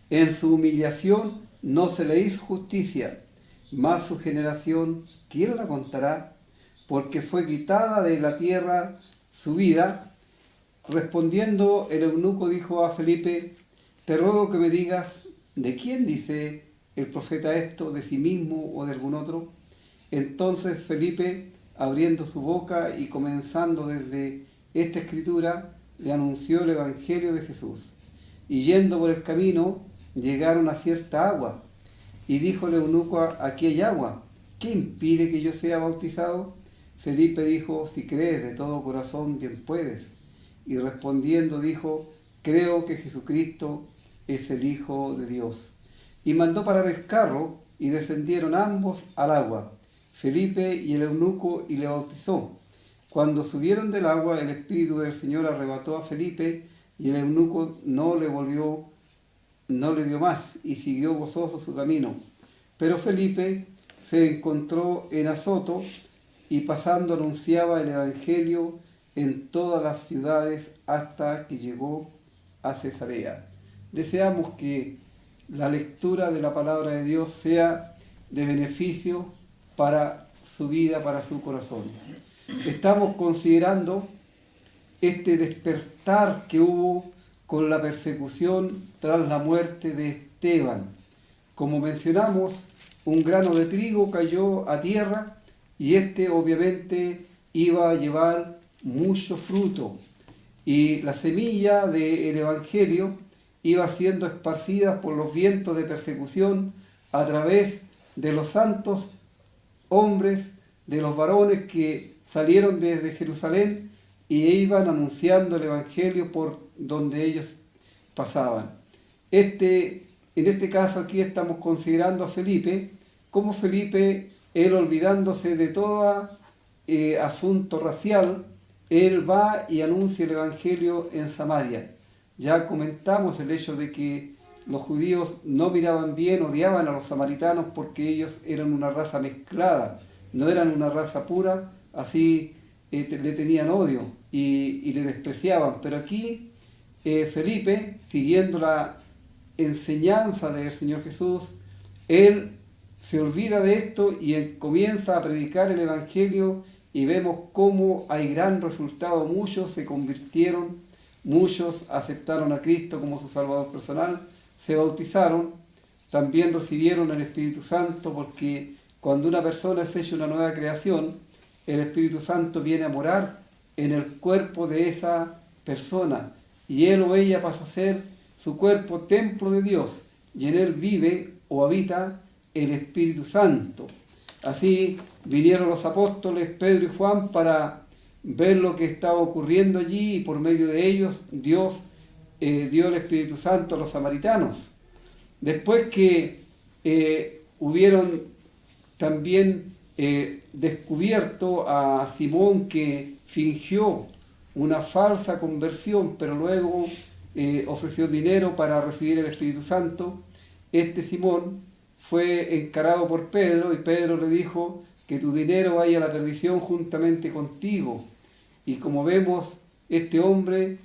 En su humillación no se le hizo justicia, mas su generación, ¿quién la contará? Porque fue quitada de la tierra su vida. Respondiendo el eunuco dijo a Felipe: te ruego que me digas, ¿de quién dice el profeta esto? ¿De sí mismo o de algún otro? Entonces Felipe, abriendo su boca y comenzando desde esta escritura, le anunció el evangelio de Jesús. Y yendo por el camino, llegaron a cierta agua. Y dijo el eunuco: aquí hay agua, ¿qué impide que yo sea bautizado? Felipe dijo: si crees de todo corazón, bien puedes. Y respondiendo dijo: creo que Jesucristo es el Hijo de Dios. Y mandó parar el carro, y descendieron ambos al agua, Felipe y el eunuco, y le bautizó. Cuando subieron del agua, el Espíritu del Señor arrebató a Felipe, y el eunuco no le vio más, y siguió gozoso su camino. Pero Felipe se encontró en Azoto, y pasando anunciaba el Evangelio en todas las ciudades hasta que llegó a Cesarea. Deseamos que la lectura de la palabra de Dios sea de beneficio para su vida, para su corazón. Estamos considerando este despertar que hubo con la persecución tras la muerte de Esteban. Como mencionamos, un grano de trigo cayó a tierra y este obviamente iba a llevar mucho fruto. Y la semilla del Evangelio iba siendo esparcida por los vientos de persecución a través de los santos hombres, de los varones que salieron desde Jerusalén y iban anunciando el Evangelio por donde ellos pasaban. En este caso aquí estamos considerando a Felipe, como Felipe, él olvidándose de todo asunto racial, él va y anuncia el Evangelio en Samaria. Ya comentamos el hecho de que los judíos no miraban bien, odiaban a los samaritanos porque ellos eran una raza mezclada, no eran una raza pura, así le tenían odio y le despreciaban. Pero aquí Felipe, siguiendo la enseñanza del Señor Jesús, él se olvida de esto y él comienza a predicar el Evangelio y vemos cómo hay gran resultado. Muchos se convirtieron, muchos aceptaron a Cristo como su Salvador personal, se bautizaron, también recibieron el Espíritu Santo, porque cuando una persona es hecha una nueva creación, el Espíritu Santo viene a morar en el cuerpo de esa persona y él o ella pasa a ser su cuerpo templo de Dios y en él vive o habita el Espíritu Santo. Así vinieron los apóstoles Pedro y Juan para ver lo que estaba ocurriendo allí y por medio de ellos Dios dio el Espíritu Santo a los samaritanos. Después que hubieron también descubierto a Simón, que fingió una falsa conversión, pero luego ofreció dinero para recibir el Espíritu Santo, este Simón fue encarado por Pedro y Pedro le dijo: que tu dinero vaya a la perdición juntamente contigo. Y como vemos, este hombre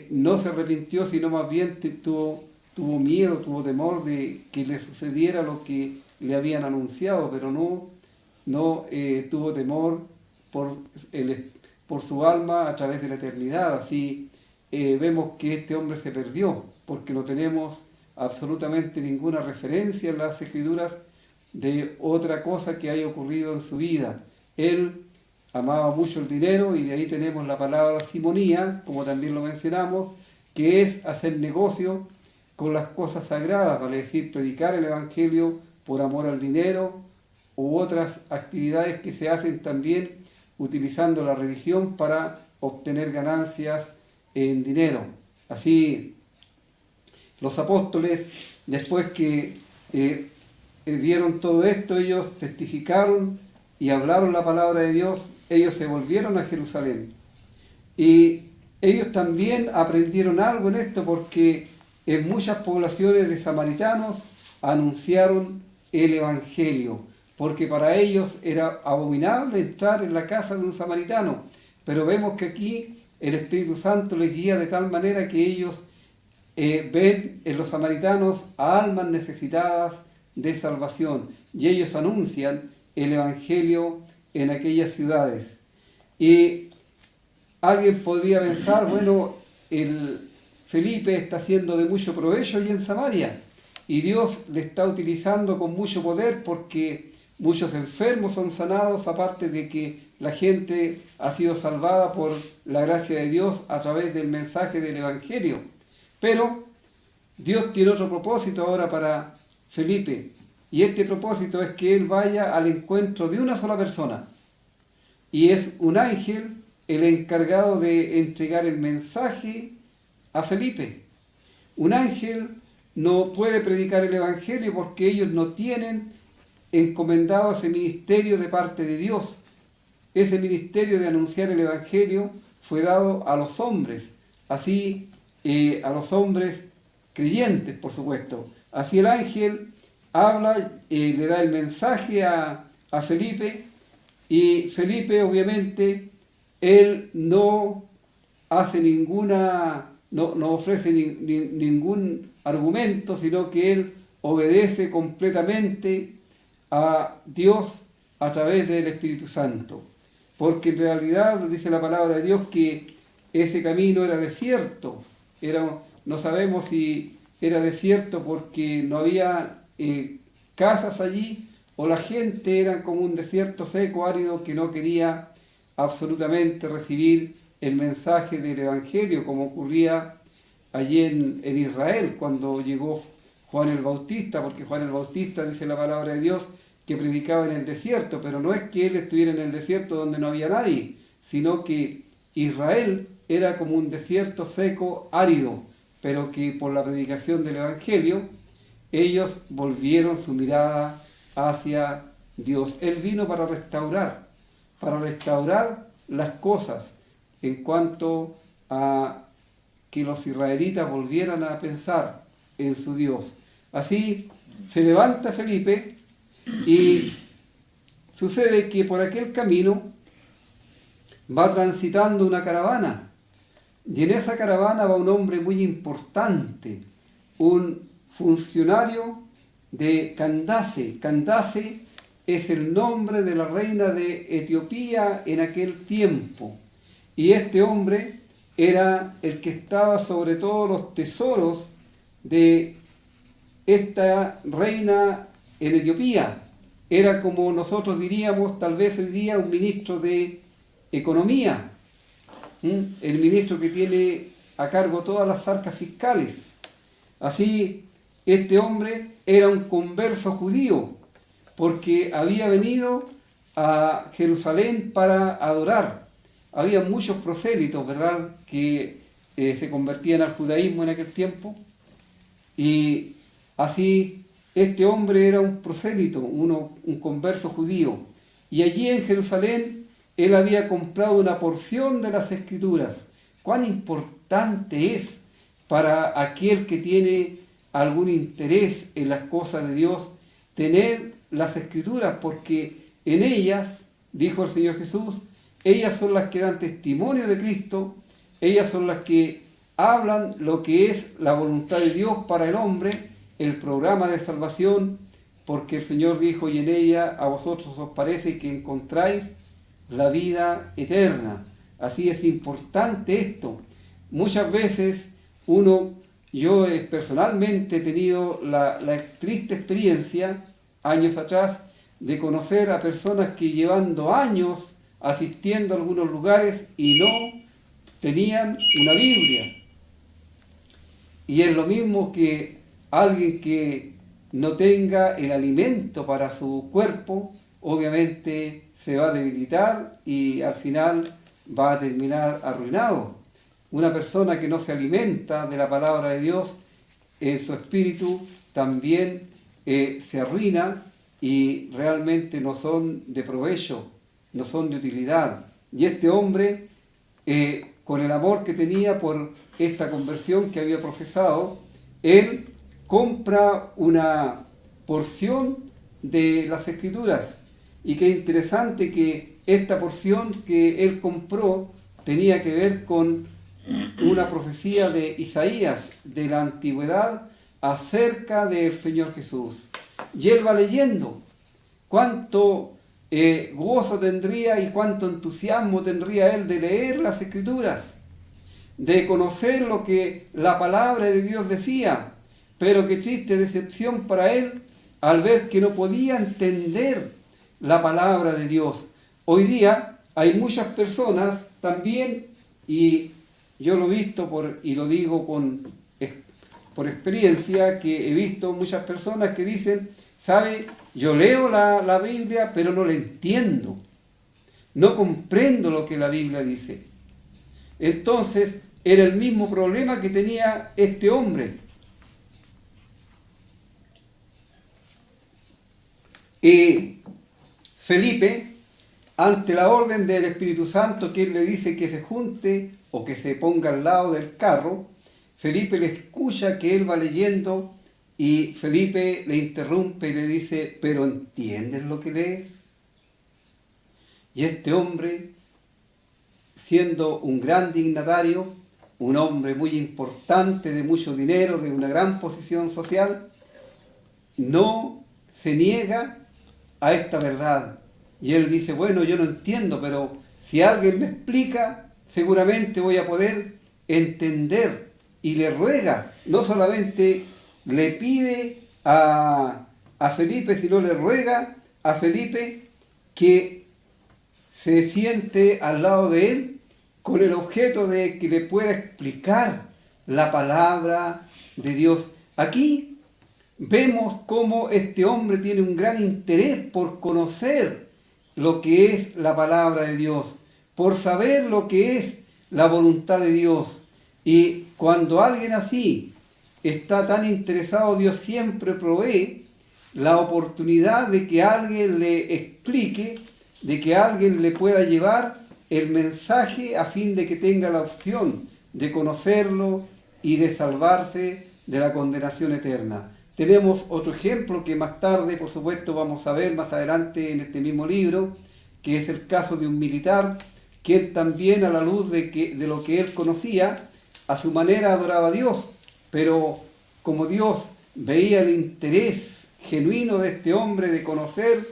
no se arrepintió, sino más bien tuvo miedo, tuvo temor de que le sucediera lo que le habían anunciado, pero no tuvo temor por su alma a través de la eternidad. Así vemos que este hombre se perdió, porque no tenemos absolutamente ninguna referencia en las Escrituras de otra cosa que haya ocurrido en su vida. Él amaba mucho el dinero y de ahí tenemos la palabra simonía, como también lo mencionamos, que es hacer negocio con las cosas sagradas, vale decir, predicar el Evangelio por amor al dinero u otras actividades que se hacen también utilizando la religión para obtener ganancias en dinero. Así, los apóstoles, después que vieron todo esto, ellos testificaron y hablaron la palabra de Dios, ellos se volvieron a Jerusalén. Y ellos también aprendieron algo en esto, porque en muchas poblaciones de samaritanos anunciaron el Evangelio. porque para ellos era abominable entrar en la casa de un samaritano. Pero vemos que aquí el Espíritu Santo les guía de tal manera que ellos ven en los samaritanos a almas necesitadas de salvación, y ellos anuncian el Evangelio en aquellas ciudades. Y alguien podría pensar, bueno, el Felipe está haciendo de mucho provecho allí en Samaria, y Dios le está utilizando con mucho poder porque muchos enfermos son sanados, aparte de que la gente ha sido salvada por la gracia de Dios a través del mensaje del Evangelio. Pero Dios tiene otro propósito ahora para Felipe, y este propósito es que él vaya al encuentro de una sola persona, y es un ángel el encargado de entregar el mensaje a Felipe. Un ángel no puede predicar el Evangelio porque ellos no tienen encomendado ese ministerio de parte de Dios. Ese ministerio de anunciar el Evangelio fue dado a los hombres, así a los hombres creyentes, por supuesto. Así el ángel habla, le da el mensaje a Felipe, y Felipe obviamente él no hace no ofrece ningún argumento, sino que él obedece completamente a Dios a través del Espíritu Santo. Porque en realidad dice la palabra de Dios que ese camino era desierto. No sabemos si era desierto porque no había casas allí, o la gente era como un desierto seco, árido, que no quería absolutamente recibir el mensaje del Evangelio, como ocurría allí en Israel cuando llegó Juan el Bautista, porque Juan el Bautista, dice la palabra de Dios, que predicaba en el desierto, pero no es que él estuviera en el desierto donde no había nadie, sino que Israel era como un desierto seco, árido, pero que por la predicación del Evangelio ellos volvieron su mirada hacia Dios. Él vino para restaurar las cosas en cuanto a que los israelitas volvieran a pensar en su Dios. Así se levanta Felipe y sucede que por aquel camino va transitando una caravana, y en esa caravana va un hombre muy importante, un funcionario de Candace. Candace es el nombre de la reina de Etiopía en aquel tiempo, y este hombre era el que estaba sobre todos los tesoros de esta reina en Etiopía. Era, como nosotros diríamos tal vez hoy día, un ministro de Economía, el ministro que tiene a cargo todas las arcas fiscales. Así, este hombre era un converso judío, porque había venido a Jerusalén para adorar. Había muchos prosélitos, ¿verdad?, que se convertían al judaísmo en aquel tiempo, y así este hombre era un prosélito, un converso judío, y allí en Jerusalén él había comprado una porción de las Escrituras. Cuán importante es para aquel que tiene algún interés en las cosas de Dios tener las Escrituras, porque en ellas, dijo el Señor Jesús, ellas son las que dan testimonio de Cristo, ellas son las que hablan lo que es la voluntad de Dios para el hombre, el programa de salvación, porque el Señor dijo, y en ella a vosotros os parece que encontráis la vida eterna. Así es importante esto. Muchas veces yo personalmente he tenido la triste experiencia, años atrás, de conocer a personas que llevando años asistiendo a algunos lugares y no tenían una Biblia. Y es lo mismo que alguien que no tenga el alimento para su cuerpo, obviamente se va a debilitar y al final va a terminar arruinado. Una persona que no se alimenta de la palabra de Dios en su espíritu también se arruina, y realmente no son de provecho, no son de utilidad. Y este hombre, con el amor que tenía por esta conversión que había profesado, él compra una porción de las Escrituras. Y qué interesante que esta porción que él compró tenía que ver con una profecía de Isaías de la antigüedad acerca del Señor Jesús. Y él va leyendo. Cuánto gozo tendría y cuánto entusiasmo tendría él de leer las Escrituras, de conocer lo que la palabra de Dios decía, pero qué triste decepción para él al ver que no podía entender la palabra de Dios. Hoy día hay muchas personas también, y yo lo he visto y lo digo por experiencia, que he visto muchas personas que dicen, ¿sabe? Yo leo la Biblia, pero no la entiendo. No comprendo lo que la Biblia dice. Entonces, era el mismo problema que tenía este hombre. Y Felipe, ante la orden del Espíritu Santo que él le dice que se junte o que se ponga al lado del carro, Felipe le escucha que él va leyendo y Felipe le interrumpe y le dice, ¿pero entiendes lo que lees? Y este hombre, siendo un gran dignatario, un hombre muy importante, de mucho dinero, de una gran posición social, no se niega a esta verdad. Y él dice, bueno, yo no entiendo, pero si alguien me explica, seguramente voy a poder entender. Y le ruega, no solamente le pide a Felipe, sino le ruega a Felipe que se siente al lado de él con el objeto de que le pueda explicar la palabra de Dios. Aquí vemos cómo este hombre tiene un gran interés por conocer lo que es la palabra de Dios, por saber lo que es la voluntad de Dios. Y cuando alguien así está tan interesado, Dios siempre provee la oportunidad de que alguien le explique, de que alguien le pueda llevar el mensaje a fin de que tenga la opción de conocerlo y de salvarse de la condenación eterna. Tenemos otro ejemplo que más tarde, por supuesto, vamos a ver más adelante en este mismo libro, que es el caso de un militar que también, a la luz de lo que él conocía, a su manera adoraba a Dios, pero como Dios veía el interés genuino de este hombre de conocer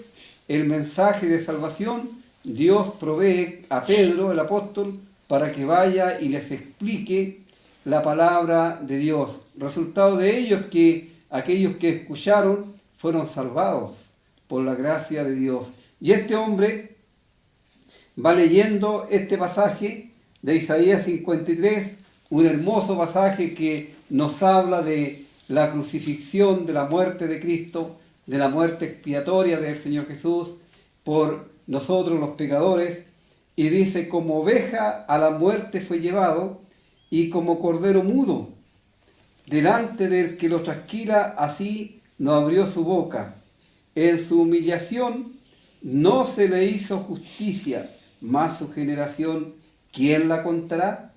el mensaje de salvación, Dios provee a Pedro, el apóstol, para que vaya y les explique la palabra de Dios. Resultado de ello es que aquellos que escucharon fueron salvados por la gracia de Dios. Y este hombre va leyendo este pasaje de Isaías 53, un hermoso pasaje que nos habla de la crucifixión, de la muerte de Cristo, de la muerte expiatoria del Señor Jesús por nosotros los pecadores, y dice, como oveja a la muerte fue llevado, y como cordero mudo, delante del que lo trasquila, así no abrió su boca. En su humillación no se le hizo justicia, mas su generación, ¿quién la contará?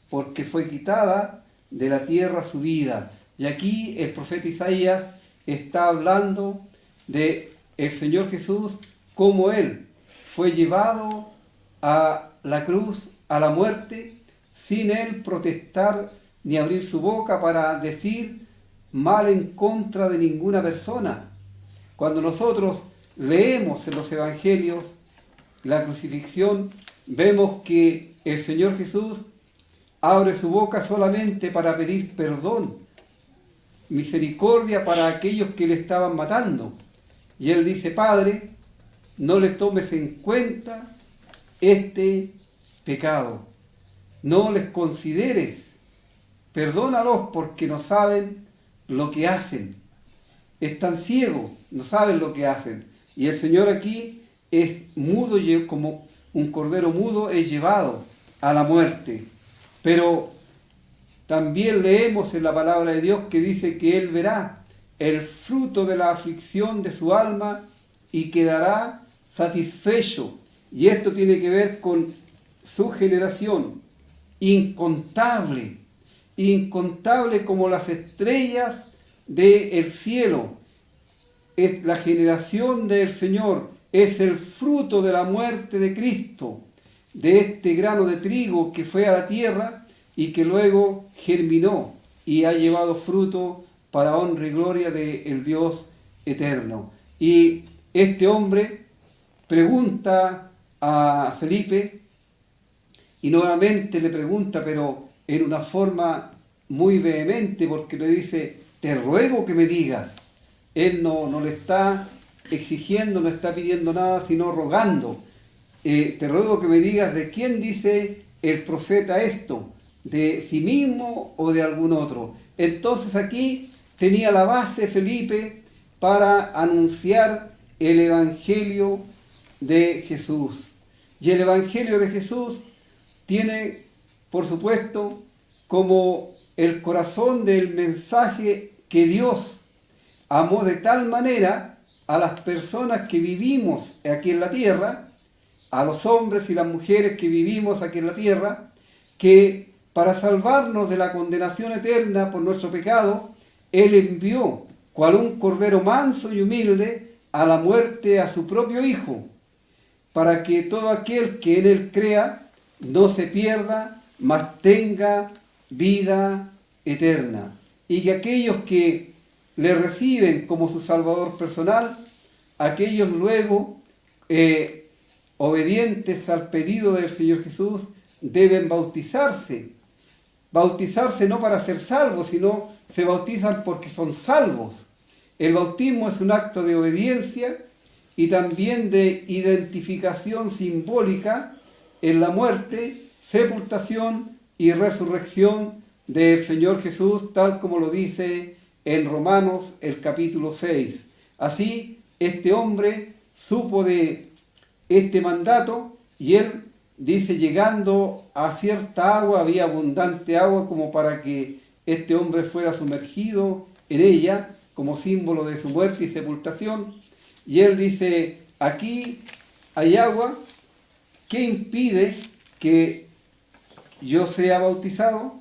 Porque fue quitada de la tierra su vida. Y aquí el profeta Isaías está hablando de el Señor Jesús, como Él fue llevado a la cruz, a la muerte, sin Él protestar ni abrir su boca para decir mal en contra de ninguna persona. Cuando nosotros leemos en los evangelios la crucifixión, vemos que el Señor Jesús abre su boca solamente para pedir perdón, misericordia para aquellos que le estaban matando. Y Él dice, Padre, no le tomes en cuenta este pecado, no les consideres, perdónalos porque no saben lo que hacen. Están ciegos, no saben lo que hacen. Y el Señor aquí es mudo, como un cordero mudo es llevado a la muerte. Pero también leemos en la palabra de Dios que dice que Él verá el fruto de la aflicción de su alma y quedará satisfecho. Y esto tiene que ver con su generación, incontable, incontable como las estrellas del cielo. la generación del Señor es el fruto de la muerte de Cristo, de este grano de trigo que fue a la tierra y que luego germinó y ha llevado fruto para honra y gloria del Dios eterno. Y este hombre pregunta a Felipe, y nuevamente le pregunta, pero en una forma muy vehemente, porque le dice, te ruego que me digas. Él no le está exigiendo, no está pidiendo nada, sino rogando. Te ruego que me digas de quién dice el profeta esto, de sí mismo o de algún otro. Entonces aquí tenía la base Felipe para anunciar el Evangelio de Jesús. Y el Evangelio de Jesús tiene, por supuesto, como el corazón del mensaje que Dios amó de tal manera a las personas que vivimos aquí en la tierra, a los hombres y las mujeres que vivimos aquí en la tierra, que para salvarnos de la condenación eterna por nuestro pecado, Él envió, cual un cordero manso y humilde, a la muerte a su propio Hijo, para que todo aquel que en Él crea no se pierda, mas tenga vida eterna. Y que aquellos que le reciben como su Salvador personal, aquellos luego, obedientes al pedido del Señor Jesús, deben bautizarse. Bautizarse no para ser salvos, sino se bautizan porque son salvos. El bautismo es un acto de obediencia y también de identificación simbólica en la muerte, sepultación y resurrección del Señor Jesús, tal como lo dice en Romanos el capítulo 6. Así, este hombre supo de este mandato y él dice, llegando a cierta agua, había abundante agua como para que este hombre fuera sumergido en ella como símbolo de su muerte y sepultación. Y él dice, aquí hay agua, ¿qué impide que yo sea bautizado?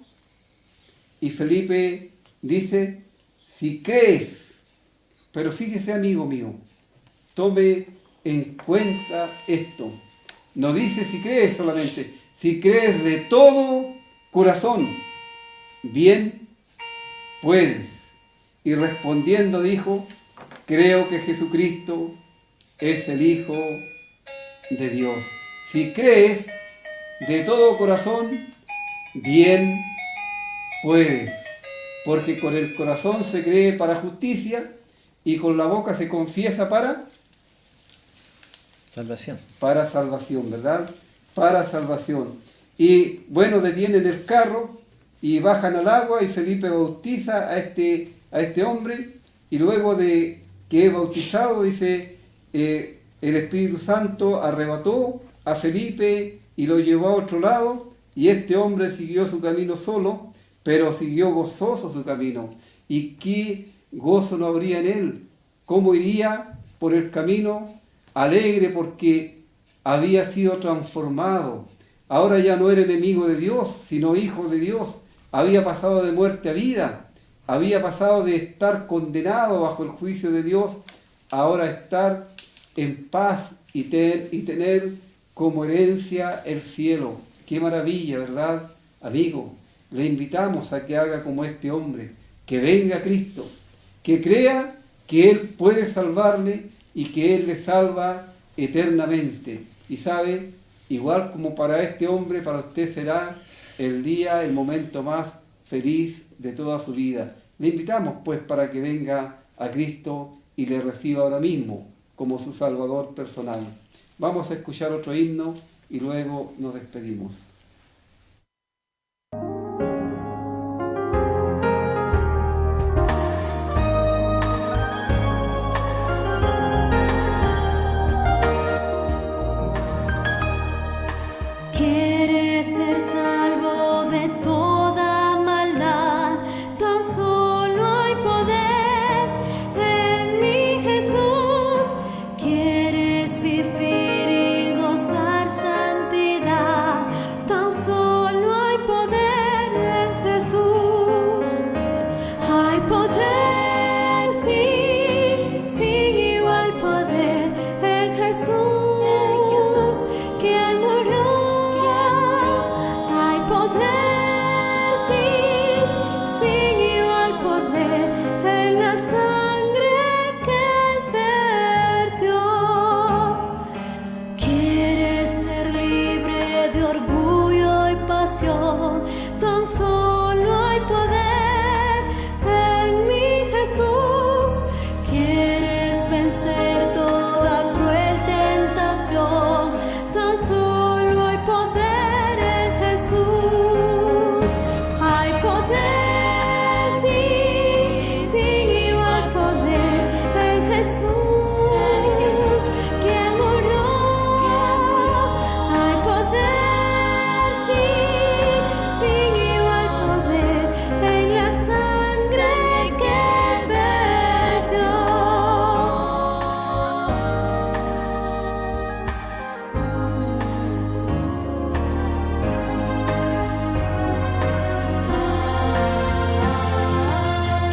Y Felipe dice, si crees, pero fíjese amigo mío, tome en cuenta esto. No dice si crees solamente, si crees de todo corazón, bien puedes. Y respondiendo dijo, creo que Jesucristo es el Hijo de Dios. Si crees de todo corazón, bien puedes. Porque con el corazón se cree para justicia y con la boca se confiesa para salvación. Para salvación, ¿verdad? Para salvación. Y bueno, detienen el carro y bajan al agua y Felipe bautiza a este hombre, y luego de que es bautizado, dice, el Espíritu Santo arrebató a Felipe y lo llevó a otro lado, y este hombre siguió su camino solo, pero siguió gozoso su camino. ¿Y qué gozo no habría en él? ¿Cómo iría por el camino? Alegre porque había sido transformado. Ahora ya no era enemigo de Dios, sino hijo de Dios. Había pasado de muerte a vida. Había pasado de estar condenado bajo el juicio de Dios, ahora estar en paz y tener como herencia el cielo. Qué maravilla, ¿verdad, amigo? Le invitamos a que haga como este hombre, que venga a Cristo, que crea que Él puede salvarle y que Él le salva eternamente. Y sabe, igual como para este hombre, para usted será el día, el momento más feliz de toda su vida. Le invitamos pues para que venga a Cristo y le reciba ahora mismo como su Salvador personal. Vamos a escuchar otro himno y luego nos despedimos. Quieres ser salvo de toda maldad, tan solo hay poder en mi Jesús. Quieres vivir y gozar santidad, tan solo hay poder en mi Jesús. Quieres vencer toda cruel tentación, tan solo hay poder en Jesús. Hay poder, sí, sin igual poder en Jesús, quien murió. Hay poder, sí, sin igual poder en la sangre que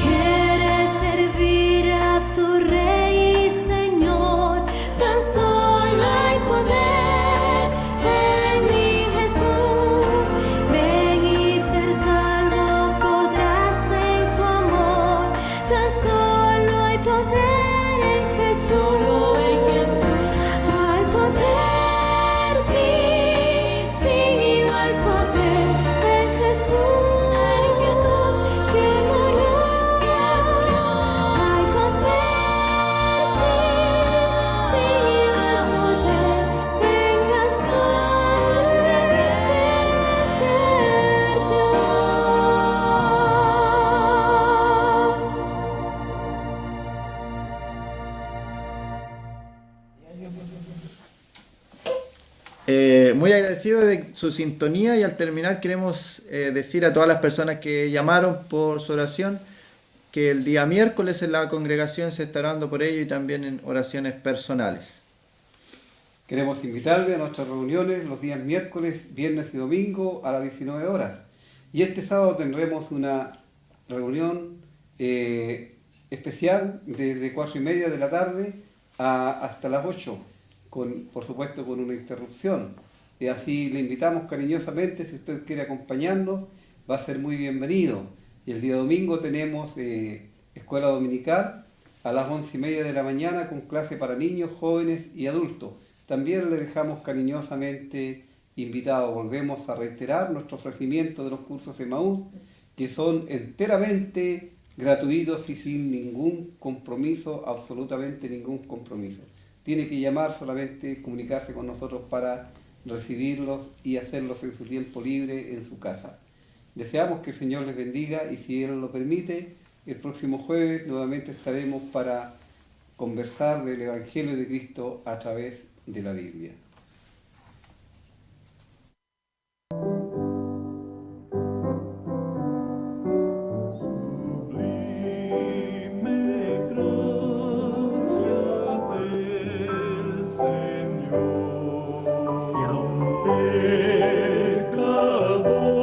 quieres servir a tu Rey y Señor, tan solo hay poder en mi Jesús. Ven y ser salvo podrás en su amor, tan solo hay poder en Jesús. Hay poder, sí, sin igual poder en Jesús, que murió. Hay poder, sí, sin igual poder en la sangre que Muy agradecido de su sintonía y al terminar queremos decir a todas las personas que llamaron por su oración que el día miércoles en la congregación se estará orando por ello y también en oraciones personales. Queremos invitarle a nuestras reuniones los días miércoles, viernes y domingo a las 19 horas. Y este sábado tendremos una reunión especial desde 4:30 de la tarde hasta las 8, por supuesto con una interrupción. Y así le invitamos cariñosamente, si usted quiere acompañarnos, va a ser muy bienvenido. Y el día domingo tenemos escuela dominical a las 11:30 de la mañana con clase para niños, jóvenes y adultos. También le dejamos cariñosamente invitado. Volvemos a reiterar nuestro ofrecimiento de los cursos Emaús, que son enteramente gratuitos y sin ningún compromiso, absolutamente ningún compromiso. Tiene que llamar solamente, comunicarse con nosotros para recibirlos y hacerlos en su tiempo libre en su casa. Deseamos que el Señor les bendiga y si Él lo permite, el próximo jueves nuevamente estaremos para conversar del Evangelio de Cristo a través de la Biblia. Pecador